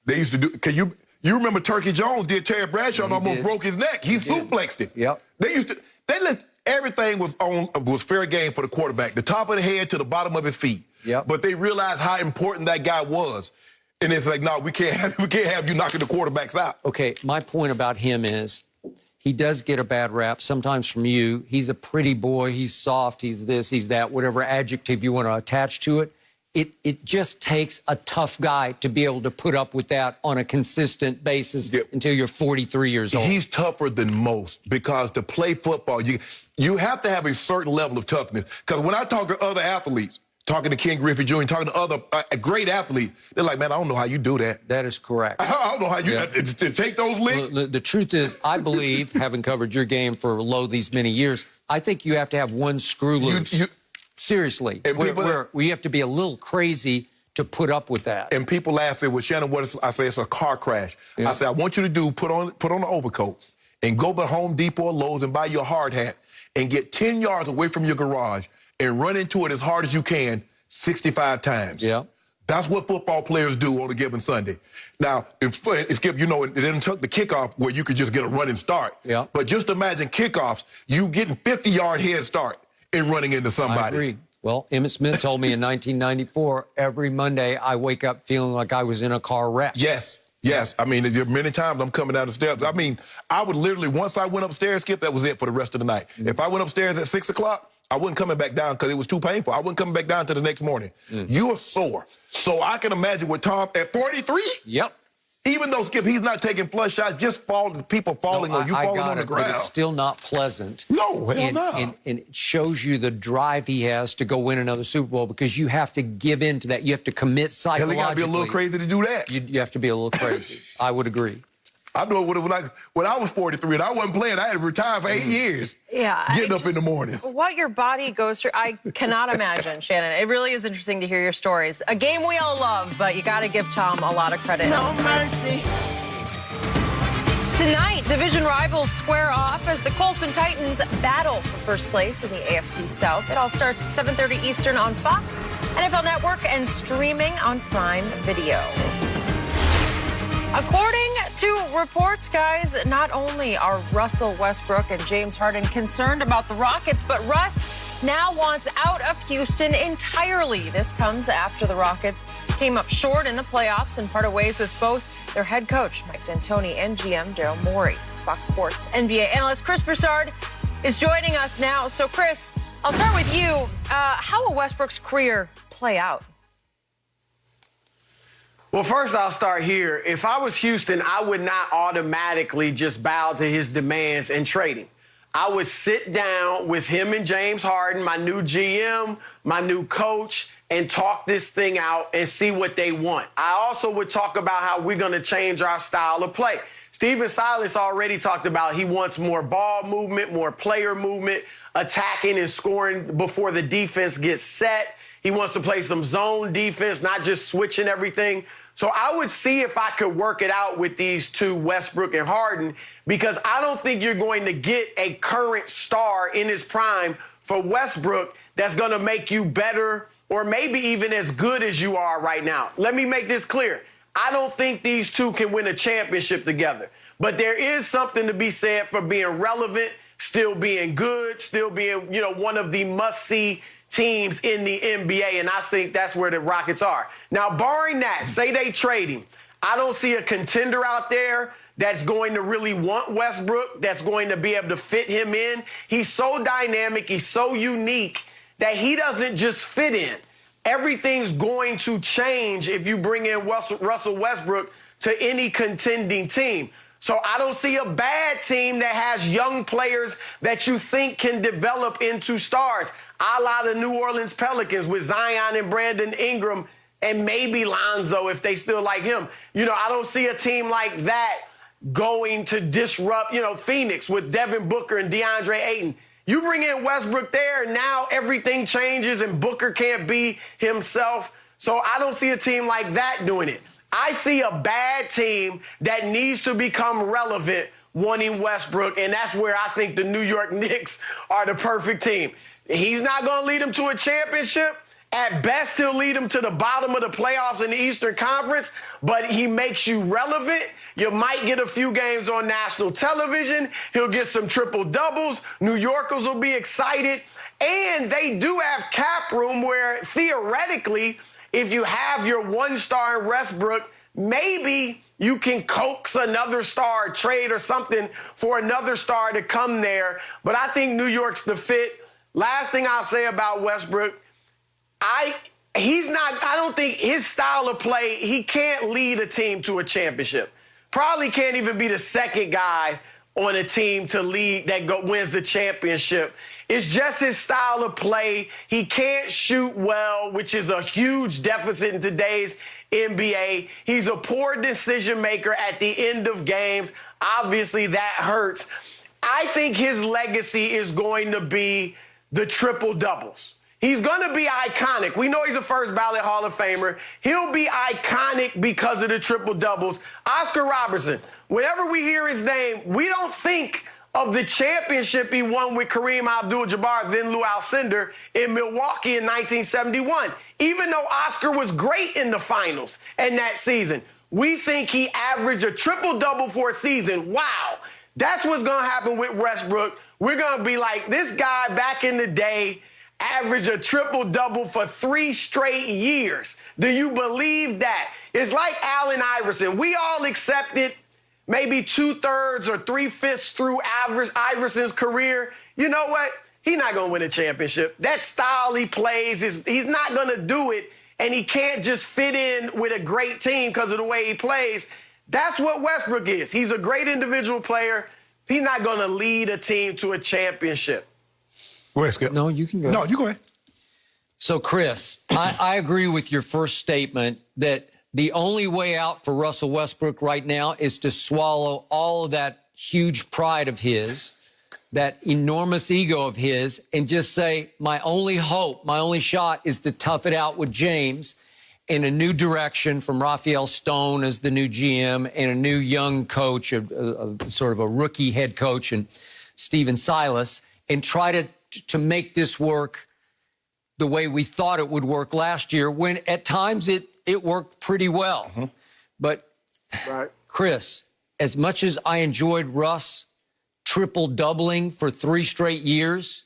They used to do. Can you remember Turkey Jones did Terry Bradshaw and almost broke his neck? He suplexed it. Yep. They let everything was fair game for the quarterback, the top of the head to the bottom of his feet. Yep. But they realized how important that guy was. And it's like, no, we can't have you knocking the quarterbacks out. Okay, my point about him is he does get a bad rap, sometimes from you. He's a pretty boy. He's soft. He's this, he's that, whatever adjective you want to attach to it. It just takes a tough guy to be able to put up with that on a consistent basis until you're 43 years old. He's tougher than most because to play football, you have to have a certain level of toughness. Because when I talk to other athletes, talking to Ken Griffey Jr., talking to other great athletes, they're like, man, I don't know how you do that. That is correct. I don't know how you to take those licks. The truth is, I believe, having covered your game for these many years, I think you have to have one screw loose. Seriously. Where we have to be a little crazy to put up with that. And people ask me, well, Shannon, what is, I say it's a car crash. Yeah. I say, I want you to do, put on the overcoat and go to Home Depot or Lowe's and buy your hard hat and get 10 yards away from your garage and run into it as hard as you can 65 times. Yeah. That's what football players do on a given Sunday. Now, Skip, you know, it didn't take the kickoff where you could just get a running start. Yeah. But just imagine kickoffs, you getting 50-yard head start and running into somebody. I agree. Well, Emmitt Smith told me in 1994, every Monday I wake up feeling like I was in a car wreck. Yes. I mean, there are many times I'm coming down the steps. I mean, I would literally, once I went upstairs, Skip, that was it for the rest of the night. If I went upstairs at 6 o'clock, I wasn't coming back down because it was too painful. I wasn't coming back down to the next morning. You are sore. So I can imagine with Tom at 43. Yep. Even though, Skip, he's not taking flush shots, just people falling or you falling on the ground. But it's still not pleasant. No, hell no. And it shows you the drive he has to go win another Super Bowl because you have to give in to that. You have to commit psychologically. Hell, he got to be a little crazy to do that. You have to be a little crazy. I would agree. I know what it was like when I was 43 and I wasn't playing. I had to retire for 8 years. Yeah. Getting up in the morning. What your body goes through, I cannot imagine, Shannon. It really is interesting to hear your stories. A game we all love, but you got to give Tom a lot of credit. No mercy. Tonight, division rivals square off as the Colts and Titans battle for first place in the AFC South. It all starts at 7:30 Eastern on Fox, NFL Network, and streaming on Prime Video. According to reports, guys, not only are Russell Westbrook and James Harden concerned about the Rockets, but Russ now wants out of Houston entirely. This comes after the Rockets came up short in the playoffs and parted ways with both their head coach, Mike D'Antoni, and GM Daryl Morey. Fox Sports NBA analyst Chris Broussard is joining us now. So, Chris, I'll start with you. How will Westbrook's career play out? Well, first, I'll start here. If I was Houston, I would not automatically just bow to his demands and trade him. I would sit down with him and James Harden, my new GM, my new coach, and talk this thing out and see what they want. I also would talk about how we're going to change our style of play. Steven Silas already talked about he wants more ball movement, more player movement, attacking and scoring before the defense gets set. He wants to play some zone defense, not just switching everything. So I would see if I could work it out with these two, Westbrook and Harden, because I don't think you're going to get a current star in his prime for Westbrook that's going to make you better or maybe even as good as you are right now. Let me make this clear. I don't think these two can win a championship together. But there is something to be said for being relevant, still being good, still being, one of the must-see teams in the NBA, and I think that's where the Rockets are. Now, barring that, say they trade him, I don't see a contender out there that's going to really want Westbrook, that's going to be able to fit him in. He's so dynamic, he's so unique that he doesn't just fit in. Everything's going to change if you bring in Russell Westbrook to any contending team. So I don't see a bad team that has young players that you think can develop into stars, a la the New Orleans Pelicans with Zion and Brandon Ingram and maybe Lonzo if they still like him. You know, I don't see a team like that going to disrupt, Phoenix with Devin Booker and DeAndre Ayton. You bring in Westbrook there, and now everything changes and Booker can't be himself. So I don't see a team like that doing it. I see a bad team that needs to become relevant wanting Westbrook, and that's where I think the New York Knicks are the perfect team. He's not going to lead them to a championship. At best, he'll lead them to the bottom of the playoffs in the Eastern Conference, but he makes you relevant. You might get a few games on national television. He'll get some triple-doubles. New Yorkers will be excited. And they do have cap room where, theoretically, if you have your one star in Westbrook, maybe you can coax another star, trade or something for another star to come there. But I think New York's the fit. Last thing I'll say about Westbrook, I don't think his style of play, he can't lead a team to a championship. Probably can't even be the second guy on a team to lead that wins the championship. It's just his style of play. He can't shoot well, which is a huge deficit in today's NBA. He's a poor decision maker at the end of games. Obviously, that hurts. I think his legacy is going to be the triple-doubles. He's going to be iconic. We know he's a first ballot Hall of Famer. He'll be iconic because of the triple-doubles. Oscar Robertson, whenever we hear his name, we don't think of the championship he won with Kareem Abdul-Jabbar, then Lou Alcindor, in Milwaukee in 1971. Even though Oscar was great in the finals in that season, we think he averaged a triple-double for a season. Wow. That's what's going to happen with Westbrook. We're going to be like, this guy back in the day averaged a triple-double for 3 straight years. Do you believe that? It's like Allen Iverson. We all accepted maybe 2/3 or 3/5 through Iverson's career. You know what? He's not going to win a championship. That style he plays, he's not going to do it, and he can't just fit in with a great team because of the way he plays. That's what Westbrook is. He's a great individual player. He's not going to lead a team to a championship. Go ahead, Skip. No, you can go. No, you go ahead. So, Chris, I agree with your first statement that the only way out for Russell Westbrook right now is to swallow all of that huge pride of his, that enormous ego of his, and just say, my only hope, my only shot is to tough it out with James in a new direction from Raphael Stone as the new GM and a new young coach, sort of a rookie head coach, and Steven Silas, and try to make this work the way we thought it would work last year, when at times it worked pretty well. Mm-hmm. But, right. Chris, as much as I enjoyed Russ triple-doubling for 3 straight years,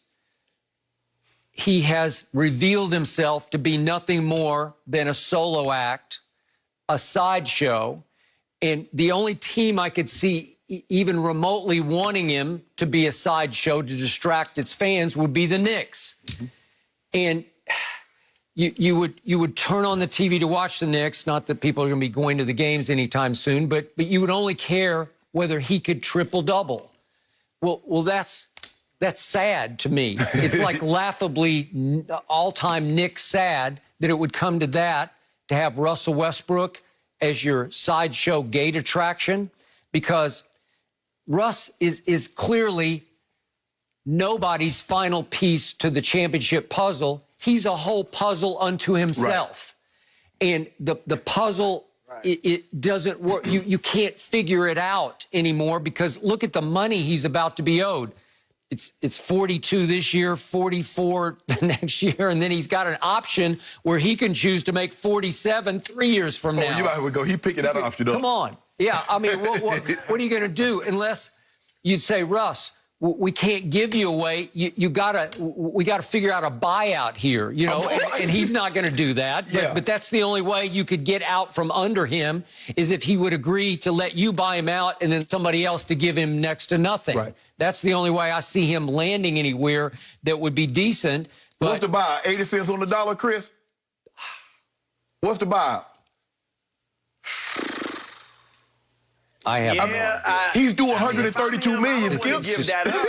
he has revealed himself to be nothing more than a solo act, a sideshow, and the only team I could see even remotely wanting him to be a sideshow to distract its fans would be the Knicks. Mm-hmm. And you would turn on the TV to watch the Knicks, not that people are going to be going to the games anytime soon, but you would only care whether he could triple-double. Well, that's sad to me. It's like laughably all-time Knicks sad that it would come to that, to have Russell Westbrook as your sideshow gate attraction, because Russ is clearly nobody's final piece to the championship puzzle. He's a whole puzzle unto himself. Right. And the puzzle, right. it doesn't work. You can't figure it out anymore, because look at the money he's about to be owed. It's 42 this year, 44 the next year, and then he's got an option where he can choose to make 47 3 years from now. Oh, you might have to go. He picking that option up. Come on. Yeah, I mean, what are you going to do unless you'd say, Russ, we can't give you away. We got to figure out a buyout here, you know, and he's not going to do that. Yeah. But that's the only way you could get out from under him, is if he would agree to let you buy him out and then somebody else to give him next to nothing. Right. That's the only way I see him landing anywhere that would be decent. But what's the buy? 80 cents on the dollar, Chris? What's the buy? I have. Yeah, He's due $132 million. I wouldn't give that up.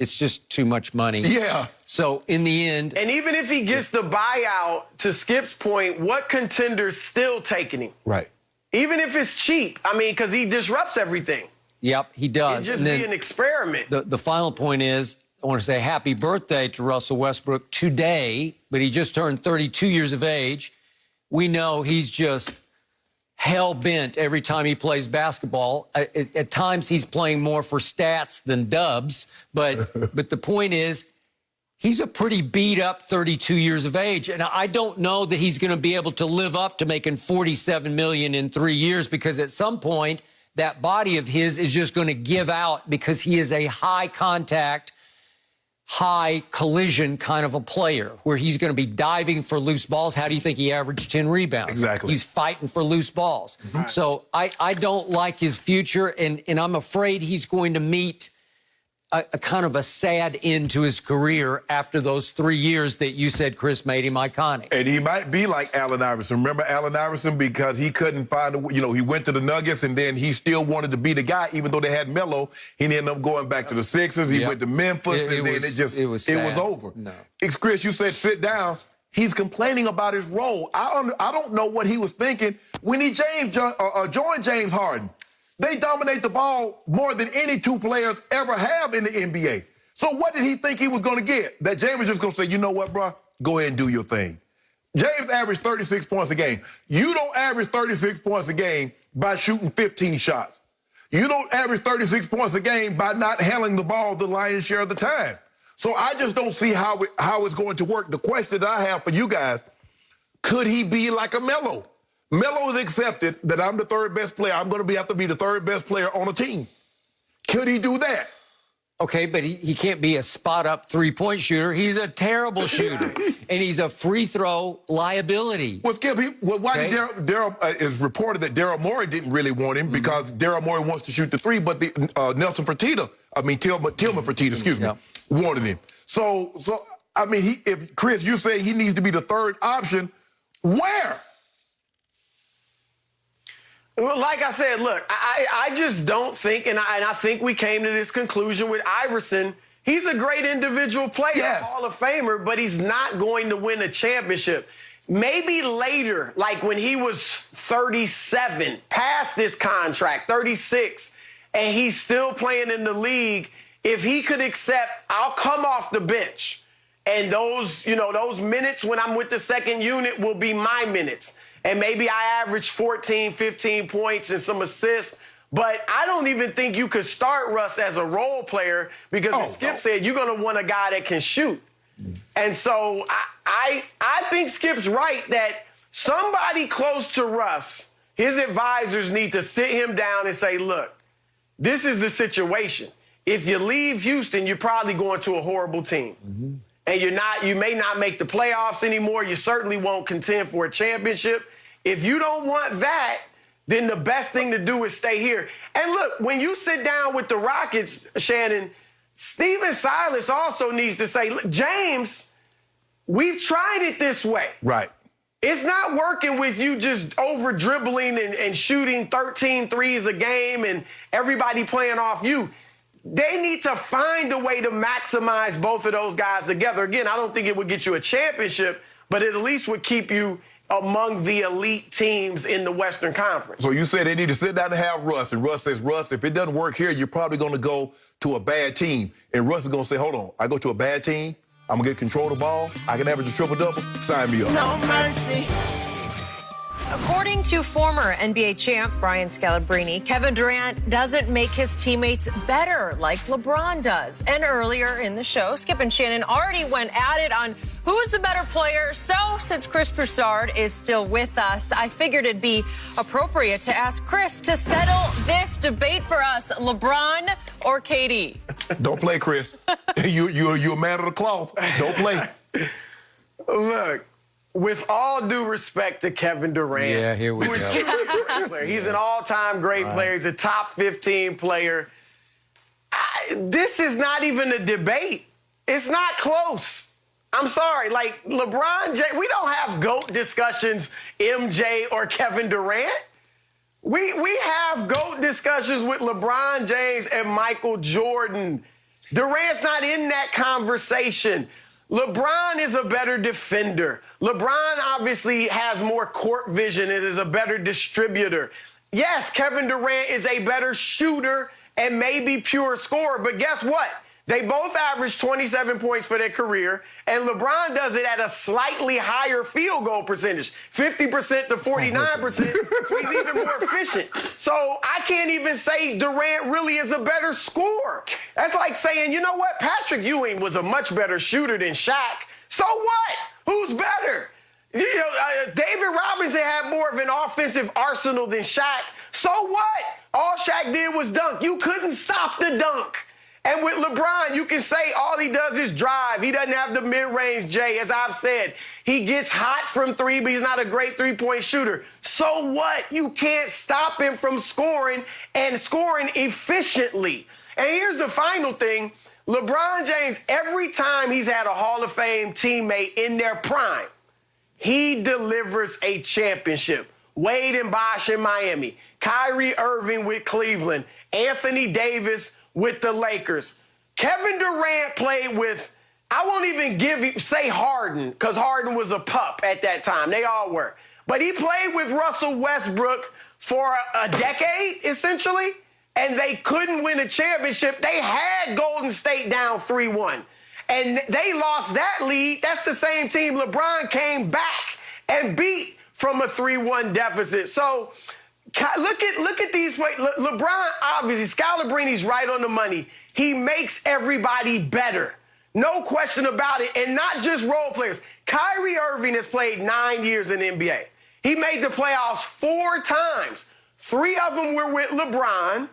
It's just too much money. Yeah. So in the end, And even if he gets the buyout, to Skip's point, what contender's still taking him? Right. Even if it's cheap. I mean, because he disrupts everything. yep, he does. It'd just And then be an experiment. the final point is, I want to say happy birthday to Russell Westbrook today, but he just turned 32 years of age. We know he's just hell-bent every time he plays basketball. At times, he's playing more for stats than dubs, but the point is, he's a pretty beat-up 32 years of age, and I don't know that he's going to be able to live up to making $47 million in 3 years, because at some point, that body of his is just going to give out, because he is a high-contact, high collision kind of a player where he's going to be diving for loose balls. How do you think he averaged 10 rebounds? Exactly. He's fighting for loose balls. Mm-hmm. So I don't like his future, and I'm afraid he's going to meet a kind of a sad end to his career after those 3 years that you said, Chris, made him iconic. And he might be like Allen Iverson. Remember Allen Iverson? Because he couldn't find, he went to the Nuggets, and then he still wanted to be the guy, even though they had Melo. He ended up going back to the Sixers. He went to Memphis, and then it was over. No. Chris, you said sit down. He's complaining about his role. I don't know what he was thinking when he joined James Harden. They dominate the ball more than any two players ever have in the NBA. So what did he think he was going to get? That James was just going to say, you know what, bro? Go ahead and do your thing. James averaged 36 points a game. You don't average 36 points a game by shooting 15 shots. You don't average 36 points a game by not handling the ball the lion's share of the time. So I just don't see how it's going to work. The question that I have for you guys, could he be like a Melo? Melo has accepted that I'm the third best player. I'm going to have to be the third best player on a team. Could he do that? Okay, but he can't be a spot-up three-point shooter. He's a terrible shooter, and he's a free-throw liability. Well, Skip, did Daryl is reported that Daryl Morey didn't really want him because Daryl Morey wants to shoot the three, but Tillman Fertitta, wanted him. So I mean, if Chris, you say he needs to be the third option, where? Well, like I said, look, I just don't think, and I think we came to this conclusion with Iverson. He's a great individual player, Hall of Famer, but he's not going to win a championship. Maybe later, like when he was 37, past this contract, 36, and he's still playing in the league, if he could accept, I'll come off the bench, and those minutes when I'm with the second unit will be my minutes. And maybe I average 14, 15 points and some assists. But I don't even think you could start Russ as a role player because, as Skip said, you're going to want a guy that can shoot. And so I think Skip's right that somebody close to Russ, his advisors need to sit him down and say, look, this is the situation. If you leave Houston, you're probably going to a horrible team. Mm-hmm. And you may not make the playoffs anymore. You certainly won't contend for a championship. If you don't want that, then the best thing to do is stay here. And look, when you sit down with the Rockets, Shannon, Steven Silas also needs to say, look, James, we've tried it this way. Right. It's not working with you just over dribbling and shooting 13 threes a game and everybody playing off you. They need to find a way to maximize both of those guys together. Again, I don't think it would get you a championship, but it at least would keep you among the elite teams in the Western Conference. So you said they need to sit down and have Russ, and Russ says, Russ, if it doesn't work here, you're probably going to go to a bad team. And Russ is going to say, hold on, I go to a bad team, I'm going to get control of the ball, I can average a triple-double, sign me up. No mercy. According to former NBA champ Brian Scalabrine, Kevin Durant doesn't make his teammates better like LeBron does. And earlier in the show, Skip and Shannon already went at it on who is the better player. So since Chris Broussard is still with us, I figured it'd be appropriate to ask Chris to settle this debate for us, LeBron or KD. Don't play, Chris. You're a man of the cloth. Don't play. Look. With all due respect to Kevin Durant, here we go. A great player. He's an all-time great player. He's a top 15 player. This is not even a debate. It's not close. I'm sorry. Like, LeBron James, we don't have GOAT discussions, MJ or Kevin Durant. We have GOAT discussions with LeBron James and Michael Jordan. Durant's not in that conversation. LeBron is a better defender. LeBron obviously has more court vision and is a better distributor. Yes, Kevin Durant is a better shooter and maybe pure scorer, but guess what? They both average 27 points for their career, and LeBron does it at a slightly higher field goal percentage, 50% to 49%, so he's even more efficient. So I can't even say Durant really is a better scorer. That's like saying, you know what, Patrick Ewing was a much better shooter than Shaq. So what? Who's better? You know, David Robinson had more of an offensive arsenal than Shaq. So what? All Shaq did was dunk. You couldn't stop the dunk. And with LeBron, you can say all he does is drive. He doesn't have the mid-range, Jay, as I've said. He gets hot from three, but he's not a great three-point shooter. So what? You can't stop him from scoring and scoring efficiently. And here's the final thing. LeBron James, every time he's had a Hall of Fame teammate in their prime, he delivers a championship. Wade and Bosh in Miami, Kyrie Irving with Cleveland, Anthony Davis with the Lakers. Kevin Durant played with, I won't even say Harden, because Harden was a pup at that time. They all were. But he played with Russell Westbrook for a decade, essentially, and they couldn't win a championship. They had Golden State down 3-1, and they lost that lead. That's the same team LeBron came back and beat from a 3-1 deficit. So look at these plays. LeBron, obviously, Scalabrine's right on the money. He makes everybody better. No question about it. And not just role players. Kyrie Irving has played 9 years in the NBA. He made the playoffs 4 times. 3 of them were with LeBron.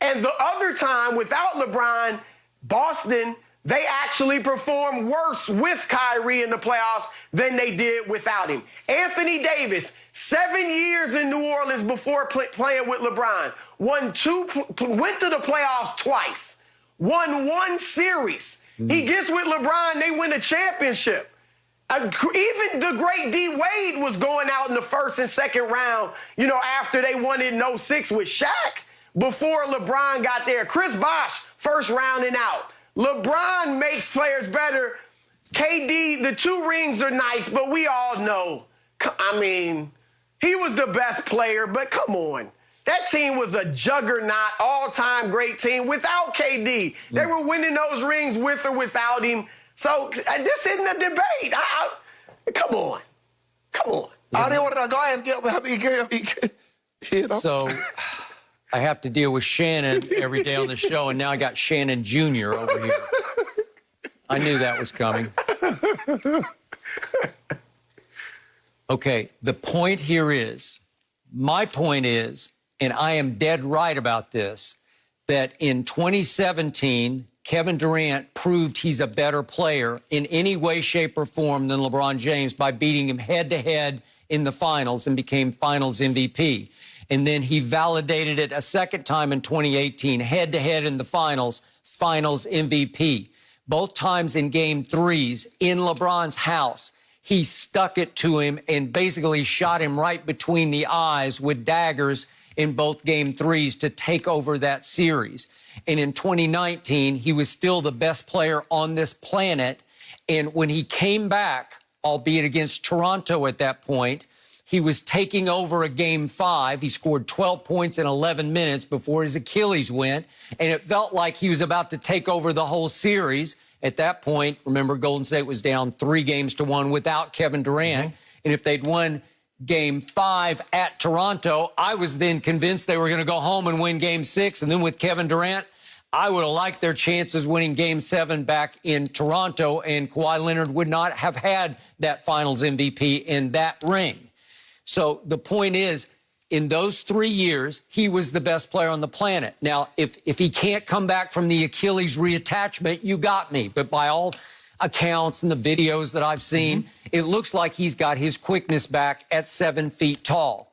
And the other time, without LeBron, Boston, they actually performed worse with Kyrie in the playoffs than they did without him. Anthony Davis, 7 years in New Orleans before playing with LeBron, went to the playoffs twice, won 1 series. He gets with LeBron, they win a championship. Even the great D. Wade was going out in the first and second round, you know, after they won it in 06 with Shaq, before LeBron got there. Chris Bosh, first round and out. LeBron makes players better. KD, the 2 rings are nice, but we all know, I mean, he was the best player, but come on. That team was a juggernaut, all-time great team without KD. They were winning those rings with or without him. So this isn't a debate. Come on. Come on. I didn't want to go ahead and get you know. So I have to deal with Shannon every day on the show, and now I got Shannon Jr. over here. I knew that was coming. Okay, the point here is, my point is, and I am dead right about this, that in 2017, Kevin Durant proved he's a better player in any way, shape, or form than LeBron James by beating him head-to-head in the finals and became finals MVP. And then he validated it a second time in 2018, head-to-head in the finals, finals MVP. Both times in Game 3s in LeBron's house, he stuck it to him and basically shot him right between the eyes with daggers in both Game 3s to take over that series. And in 2019, he was still the best player on this planet. And when he came back, albeit against Toronto at that point, he was taking over a Game 5. He scored 12 points in 11 minutes before his Achilles went, and it felt like he was about to take over the whole series. At that point, remember, Golden State was down 3-1 without Kevin Durant, and if they'd won Game 5 at Toronto, I was then convinced they were going to go home and win Game 6, and then with Kevin Durant, I would have liked their chances winning Game 7 back in Toronto, and Kawhi Leonard would not have had that Finals MVP in that ring. So the point is, in those 3 years, he was the best player on the planet. Now, if he can't come back from the Achilles reattachment, you got me. But by all accounts and the videos that I've seen, it looks like he's got his quickness back at 7 feet tall.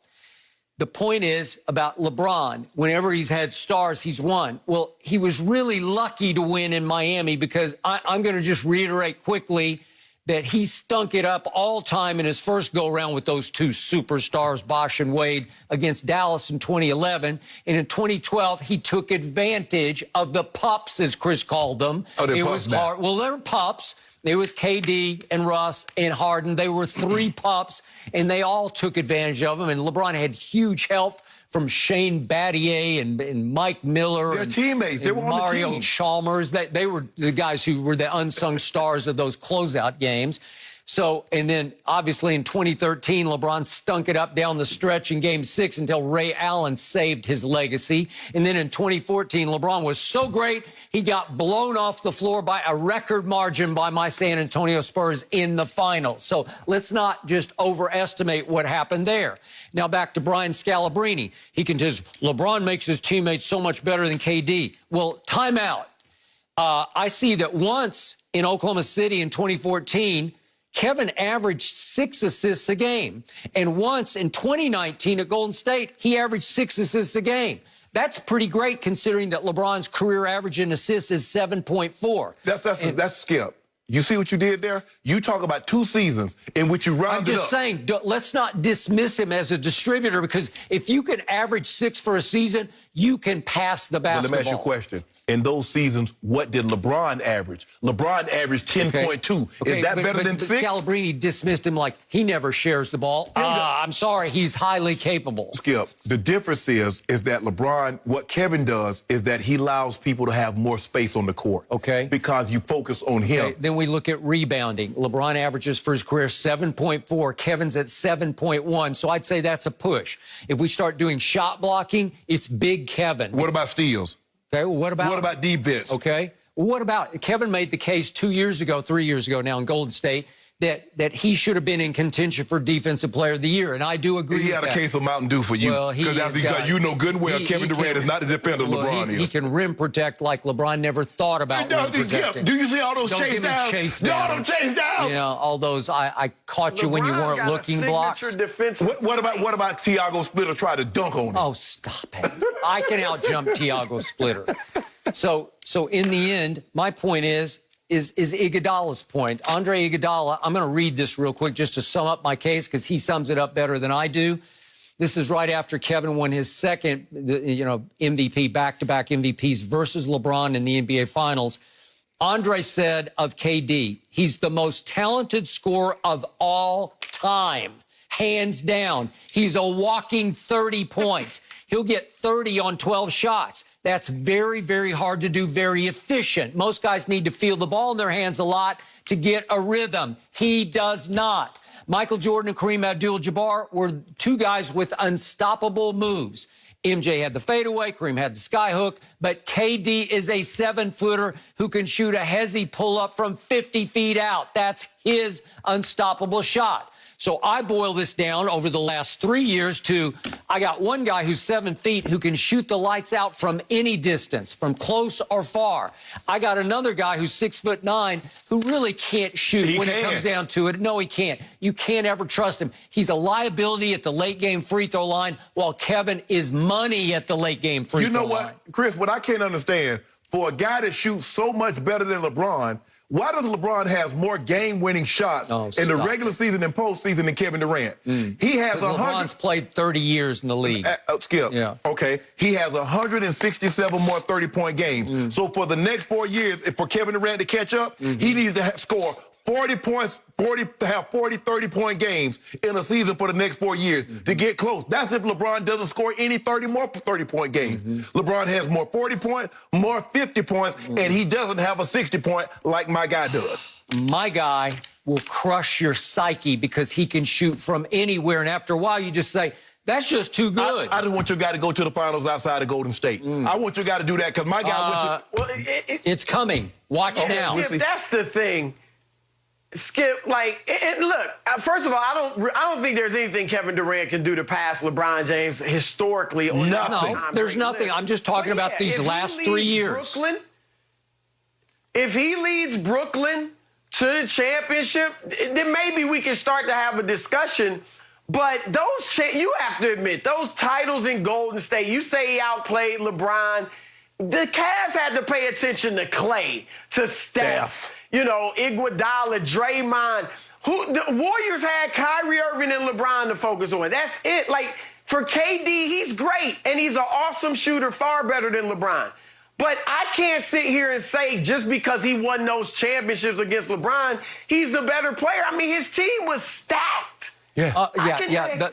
The point is about LeBron, whenever he's had stars, he's won. Well, he was really lucky to win in Miami because I'm going to just reiterate quickly that he stunk it up all time in his first go-around with those two superstars, Bosh and Wade, against Dallas in 2011. And in 2012, he took advantage of the pups, as Chris called them. Oh, they're it pups was now. hard. Well, they're pups. It was KD and Russ and Harden. They were three pups, and they all took advantage of him. And LeBron had huge help from Shane Battier and Mike Miller. They're and teammates. They and were on the Mario team. Chalmers. They were the guys who were the unsung stars of those closeout games. So, and then obviously in 2013, LeBron stunk it up down the stretch in Game 6 until Ray Allen saved his legacy. And then in 2014, LeBron was so great, he got blown off the floor by a record margin by my San Antonio Spurs in the finals. So let's not just overestimate what happened there. Now back to Brian Scalabrine. He contends LeBron makes his teammates so much better than KD. Well, timeout. I see that once in Oklahoma City in 2014, Kevin averaged 6 assists a game. And once in 2019 at Golden State, he averaged 6 assists a game. That's pretty great considering that LeBron's career average in assists is 7.4. That's Skip. You see what you did there? You talk about 2 seasons in which you rounded up. I'm just saying, let's not dismiss him as a distributor, because if you can average 6 for a season, you can pass the basketball. Let me ask you a question. In those seasons, what did LeBron average? LeBron averaged 10.2. Okay, Is that better than 6? Scalabrine dismissed him like he never shares the ball. I'm sorry, he's highly capable. Skip, the difference is that LeBron, what Kevin does is that he allows people to have more space on the court. Okay. Because you focus on him. Okay, then we look at rebounding. LeBron averages for his career 7.4. Kevin's at 7.1. So I'd say that's a push. If we start doing shot blocking, it's big Kevin. What about steals? Okay, well, what about defense? Okay. Well, what about Kevin made the case 2 years ago, 3 years ago now in Golden State that he should have been in contention for Defensive Player of the Year, and I do agree with that. He had a case of Mountain Dew for you. Well, because you know good and well Kevin Durant is not the defender LeBron is. He can rim protect like LeBron never thought about rim protecting. Do you see all those chase downs? All those chase downs. You know, all those I caught you when you weren't looking blocks. What about Tiago Splitter try to dunk on him? Oh, stop it. I can out-jump Tiago Splitter. So in the end, my point is Iguodala's point. Andre Iguodala, I'm going to read this real quick just to sum up my case because he sums it up better than I do. This is right after Kevin won his second, MVP, back-to-back MVPs versus LeBron in the NBA Finals. Andre said of KD, he's the most talented scorer of all time, hands down. He's a walking 30 points. He'll get 30 on 12 shots. That's very, very hard to do, very efficient. Most guys need to feel the ball in their hands a lot to get a rhythm. He does not. Michael Jordan and Kareem Abdul-Jabbar were 2 guys with unstoppable moves. MJ had the fadeaway, Kareem had the skyhook, but KD is a 7-footer who can shoot a hezzy pull-up from 50 feet out. That's his unstoppable shot. So I boil this down over the last 3 years to, I got one guy who's 7 feet who can shoot the lights out from any distance, from close or far. I got another guy who's 6'9" who really can't shoot it comes down to it. No, he can't. You can't ever trust him. He's a liability at the late game free throw line, while Kevin is money at the late game free throw line. You know what, Chris, what I can't understand, for a guy that shoots so much better than LeBron, why does LeBron have more game-winning shots in the regular season and postseason than Kevin Durant? He has 100. LeBron's played 30 years in the league. Skip. Yeah. Okay. He has 167 more 30-point games. So for the next 4 years, for Kevin Durant to catch up, he needs to score 40 points, to have 40 30-point games in a season for the next 4 years to get close. That's if LeBron doesn't score any 30-point games. LeBron has more 40-point, more 50 points, and he doesn't have a 60-point like my guy does. My guy will crush your psyche because he can shoot from anywhere, and after a while you just say, that's just too good. I just want your guy to go to the finals outside of Golden State. I want your guy to do that because my guy went to... It's coming. Watch now. If that's the thing, Skip, and look, first of all, I don't think there's anything Kevin Durant can do to pass LeBron James historically. Nothing. No, there's nothing. I'm just talking about these last 3 years. If he leads Brooklyn to the championship, then maybe we can start to have a discussion. But you have to admit, those titles in Golden State, you say he outplayed LeBron. the Cavs had to pay attention to Clay, to Steph, Iguodala, Draymond. The Warriors had Kyrie Irving and LeBron to focus on. That's it. Like, for KD, he's great, and he's an awesome shooter, far better than LeBron. But I can't sit here and say just because he won those championships against LeBron, he's the better player. I mean, his team was stacked. Yeah.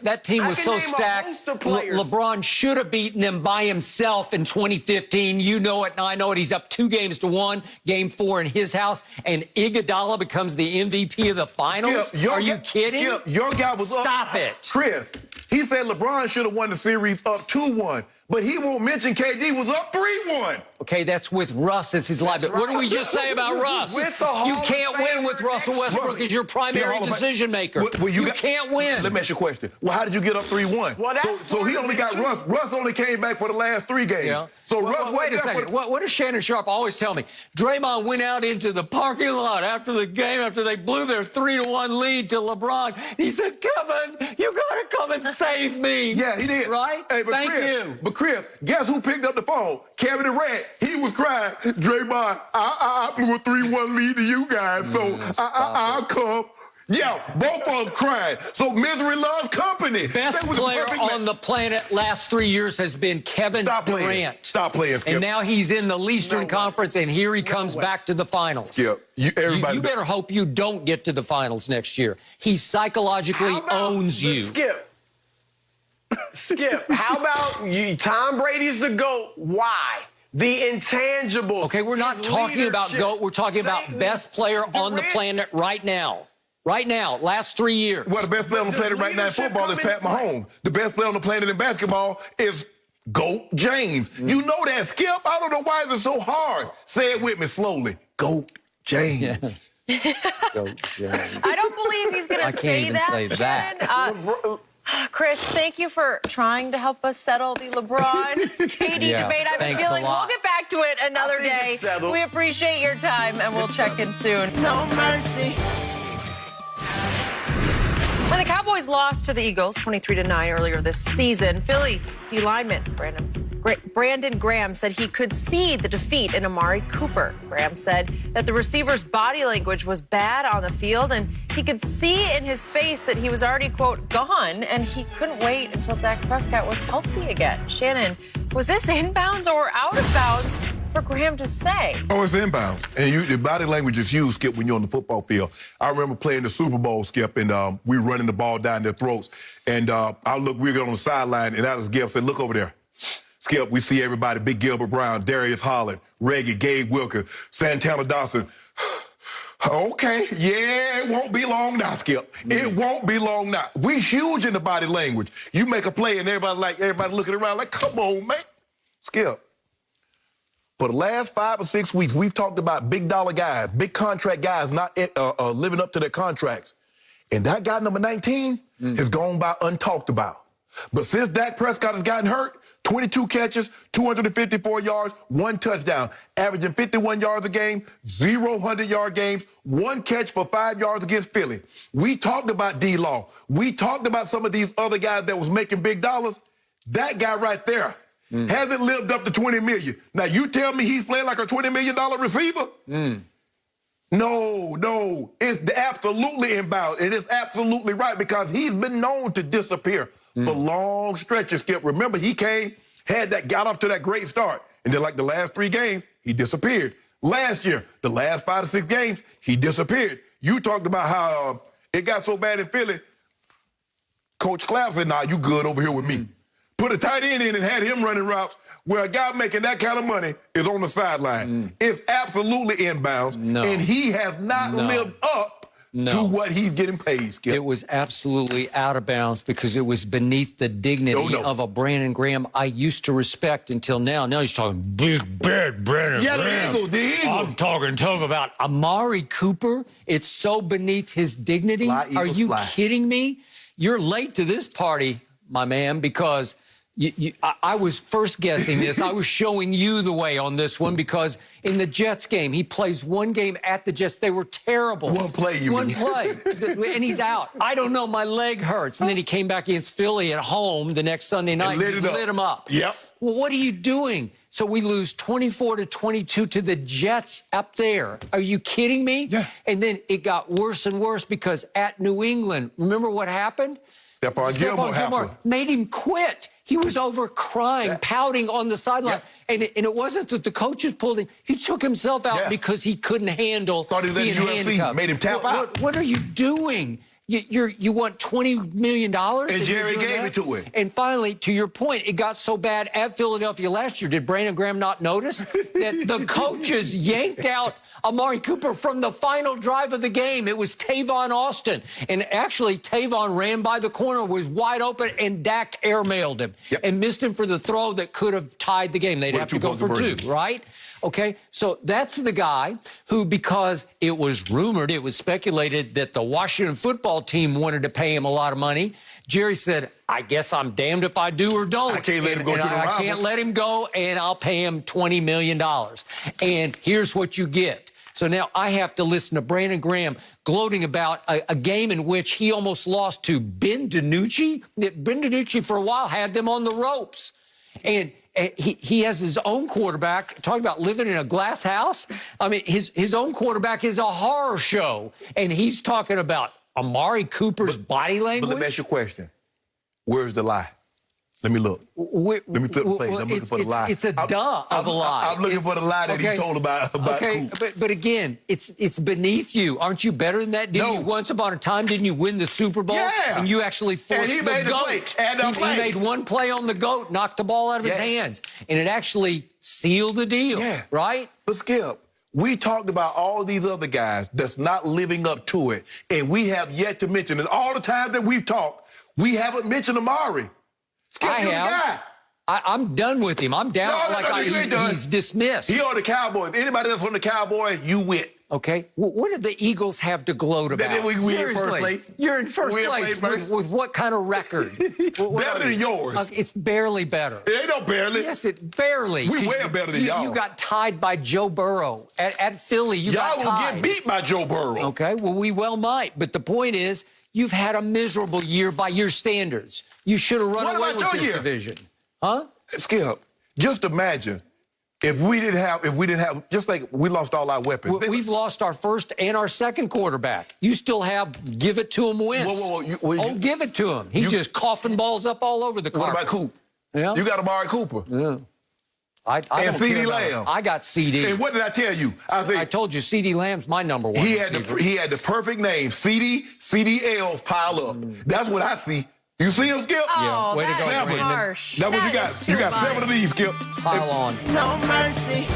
That team was so stacked. LeBron should have beaten them by himself in 2015. You know it, and I know it. He's up 2-1, Game 4 in his house, and Iguodala becomes the MVP of the finals. Skip, Are you kidding? Skip, your guy was Stop it. Chris, he said LeBron should have won the series up 2-1, but he won't mention KD was up 3-1. Okay, that's with Russ as his liability. What did we just say about Russ? You can't win with Russell Westbrook as your primary decision maker. You can't win. Let me ask you a question. Well, how did you get up 3-1? Well, so he only got Russ. Russ only came back for the last 3 games. Yeah. So Russ, wait a second. What does Shannon Sharp always tell me? Draymond went out into the parking lot after the game, after they blew their 3-1 lead to LeBron. He said, Kevin, you got to come and save me. Yeah, he did. Right? Hey, Thank you. But Chris, guess who picked up the phone? Kevin Durant. He was crying. Draymond, I blew a 3-1 lead to you guys, so I'll come. Yeah, both of them crying. So misery loves company. Best player on the planet last 3 years has been Kevin Durant. Stop playing, Skip. And now he's in the Eastern Conference, and here he comes back to the finals. Skip, you better hope you don't get to the finals next year. He psychologically owns you. Skip, how about you? Tom Brady's the GOAT. Why? The intangibles. Okay, we're not talking about GOAT. We're talking about best player on the planet right now. Right now, last 3 years. Well, the best player on the planet right now in football is Pat Mahomes. The best player on the planet in basketball is GOAT James. You know that, Skip. I don't know why is it so hard. Say it with me slowly. GOAT James. Yes. GOAT James. I don't believe he's going to say that. I can't even say that. Chris, thank you for trying to help us settle the LeBron KD debate. I have a feeling we'll get back to it another day. We appreciate your time, and we'll check in soon. No mercy. When the Cowboys lost to the Eagles 23-9 earlier this season, Philly D lineman Brandon Graham said he could see the defeat in Amari Cooper. Graham said that the receiver's body language was bad on the field, and he could see in his face that he was already, quote, gone, and he couldn't wait until Dak Prescott was healthy again. Shannon, was this inbounds or out of bounds for Graham to say? Oh, it's inbounds. And the body language is huge, Skip, when you're on the football field. I remember playing the Super Bowl, Skip, and we were running the ball down their throats. And we were on the sideline, and Alex Gibb said, look over there. Skip, we see everybody, Big Gilbert Brown, Darius Holland, Reggie, Gabe Wilker, Santana Dawson. Okay, yeah, it won't be long now, Skip. It won't be long now. We huge in the body language. You make a play, and everybody looking around like, come on, man. Skip. For the last 5 or 6 weeks, we've talked about big dollar guys, big contract guys not living up to their contracts. And that guy, number 19, has gone by untalked about. But since Dak Prescott has gotten hurt, 22 catches, 254 yards, 1 touchdown, averaging 51 yards a game, 0 100-yard games, 1 catch for 5 yards against Philly. We talked about D-Law. We talked about some of these other guys that was making big dollars. That guy right there hasn't lived up to $20 million. Now, you tell me he's playing like a $20 million receiver? No. It's absolutely inbound. It is absolutely right because he's been known to disappear for long stretches, Skip. Remember, he got off to that great start. And then, like the last 3 games, he disappeared. Last year, the last 5 to 6 games, he disappeared. You talked about how it got so bad in Philly. Coach Clapp said, nah, you good over here with me. Put a tight end in and had him running routes where a guy making that kind of money is on the sideline. It's absolutely inbounds, and he has not lived up to what he's getting paid, Skip. It was absolutely out of bounds because it was beneath the dignity of a Brandon Graham I used to respect until now. Now he's talking big, bad Brandon Graham. The Eagle. I'm talking tough about Amari Cooper. It's so beneath his dignity. Are you kidding me? You're late to this party, my man, because I was first guessing this. I was showing you the way on this one because in the Jets game, he plays 1 game at the Jets. They were terrible. 1 play, you mean? 1 play. And he's out. I don't know, my leg hurts. And then he came back against Philly at home the next Sunday night. And lit him up. Yep. Well, what are you doing? So we lose 24-22 to the Jets up there. Are you kidding me? Yeah. And then it got worse and worse because at New England, remember what happened? Stephon Gilmore made him quit. He was over crying, pouting on the sideline. Yeah. And it wasn't that the coaches pulled him. He took himself out because he couldn't handle Thought he was in the UFC, handcuffed. made him tap out. What are you doing? You want $20 million? And Jerry gave it to him. And finally, to your point, it got so bad at Philadelphia last year. Did Brandon Graham not notice that the coaches yanked out Amari Cooper from the final drive of the game? It was Tavon Austin. And actually, Tavon ran by the corner, was wide open, and Dak airmailed him and missed him for the throw that could have tied the game. They'd have to go for two, right? Okay, so that's the guy who, because it was rumored, it was speculated that the Washington football team wanted to pay him a lot of money. Jerry said, I guess I'm damned if I do or don't. I can't let him go to the rival. I can't let him go, and I'll pay him $20 million. And here's what you get. So now I have to listen to Brandon Graham gloating about a game in which he almost lost to Ben DiNucci. Ben DiNucci, for a while, had them on the ropes. And he has his own quarterback. Talking about living in a glass house. I mean, his own quarterback is a horror show. And he's talking about Amari Cooper's body language. But let me ask you a question. Where's the lie? Let me look. Let me flip the page. I'm looking for the lie. It's a duh of a lie. I'm looking for the lie that he told about Coop. But again, it's beneath you. Aren't you better than that? Didn't you once upon a time, didn't you win the Super Bowl? Yeah. And you actually forced he the made GOAT. He made one play on the GOAT, knocked the ball out of his hands. And it actually sealed the deal, right? But Skip, we talked about all these other guys that's not living up to it. And we have yet to mention it. All the time that we've talked, we haven't mentioned Amari. Skip, I have. I'm done with him. I'm down. He's dismissed. He on the Cowboys. Anybody that's on the Cowboys, you win. Okay. What do the Eagles have to gloat about? We in first place. You're in first place with what kind of record? Better than yours. It's barely better. It ain't no barely. Yes, it barely. We way better than y'all. You got tied by Joe Burrow. At Philly, you got tied. Y'all will get beat by Joe Burrow. Okay. Well, we well might. But the point is, you've had a miserable year by your standards. You should have run away with this division. Huh? Skip, just imagine if we didn't have, just like we lost all our weapons. We've lost our first and our second quarterback. You still have give it to him Wentz. Give it to him. He's just coughing balls up all over the carpet. What about Coop? Yeah. You got Amari Cooper. Yeah. I and CeeDee Lamb. I got CD. And what did I tell you? I told you CeeDee Lamb's my number one. He had the perfect name. CDLs pile up. That's what I see. You see him, Skip? Oh, way to go, that's harsh. That's what you got. You got 7 of these, Skip. Pile on. No mercy.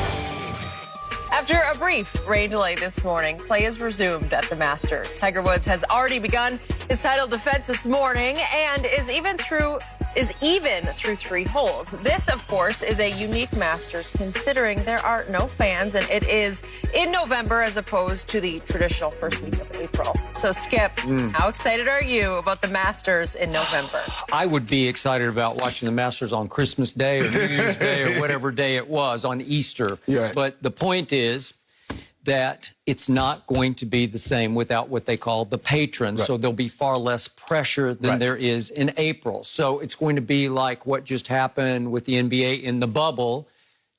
After a brief rain delay this morning, play is resumed at the Masters. Tiger Woods has already begun his title defense this morning and is even through 3 holes. This, of course, is a unique Masters considering there are no fans and it is in November as opposed to the traditional first week of April. So, Skip, how excited are you about the Masters in November? I would be excited about watching the Masters on Christmas Day or New Year's Day or whatever day it was on Easter. Yeah. But the point is that it's not going to be the same without what they call the patrons. Right. So there'll be far less pressure than there is in April. So it's going to be like what just happened with the NBA in the bubble.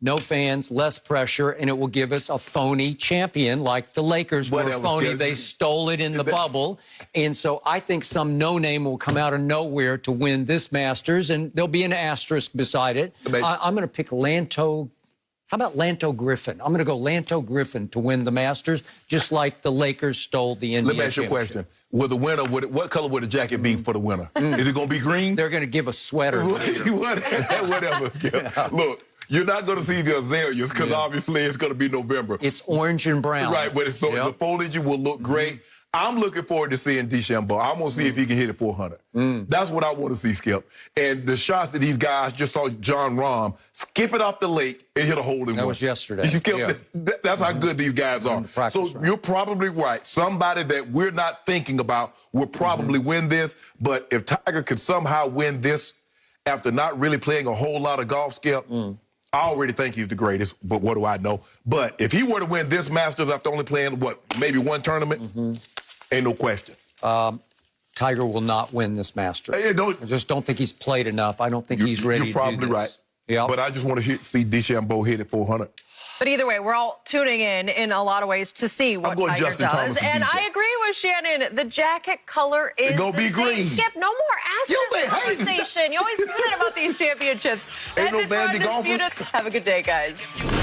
No fans, less pressure, and it will give us a phony champion like the Lakers were phony. They stole it in the bubble. And so I think some no-name will come out of nowhere to win this Masters, and there'll be an asterisk beside it. I'm going to pick Lanto. How about Lanto Griffin? I'm going to go Lanto Griffin to win the Masters, just like the Lakers stole the NBA. Let me ask you a question. Will the winner, what color would the jacket be for the winner? Is it going to be green? They're going to give a sweater. Whatever, Skip. Yeah. Look, you're not going to see the azaleas because obviously it's going to be November. It's orange and brown. Right, but the foliage will look great. I'm looking forward to seeing DeChambeau. I'm going to see if he can hit it 400. That's what I want to see, Skip. And the shots that these guys just saw John Rahm skip it off the lake and hit a hole in one. That was yesterday. Skip, that's how good these guys are. So you're probably right. Somebody that we're not thinking about will probably win this. But if Tiger could somehow win this after not really playing a whole lot of golf, Skip, I already think he's the greatest, but what do I know? But if he were to win this Masters after only playing, maybe one tournament, ain't no question. Tiger will not win this Masters. I just don't think he's played enough. I don't think he's ready to do this. You're probably right. Yeah. But I just want to see DeChambeau hit at 400. But either way, we're all tuning in a lot of ways to see what going Tiger Justin does. Thomas And and DJ. I agree with Shannon. The jacket color is gonna the be same. green. Skip, no more You been Astros hating. conversation. You always do that about these championships. Ain't That's no it for Vandy golfers. Undisputed. Have a good day, guys.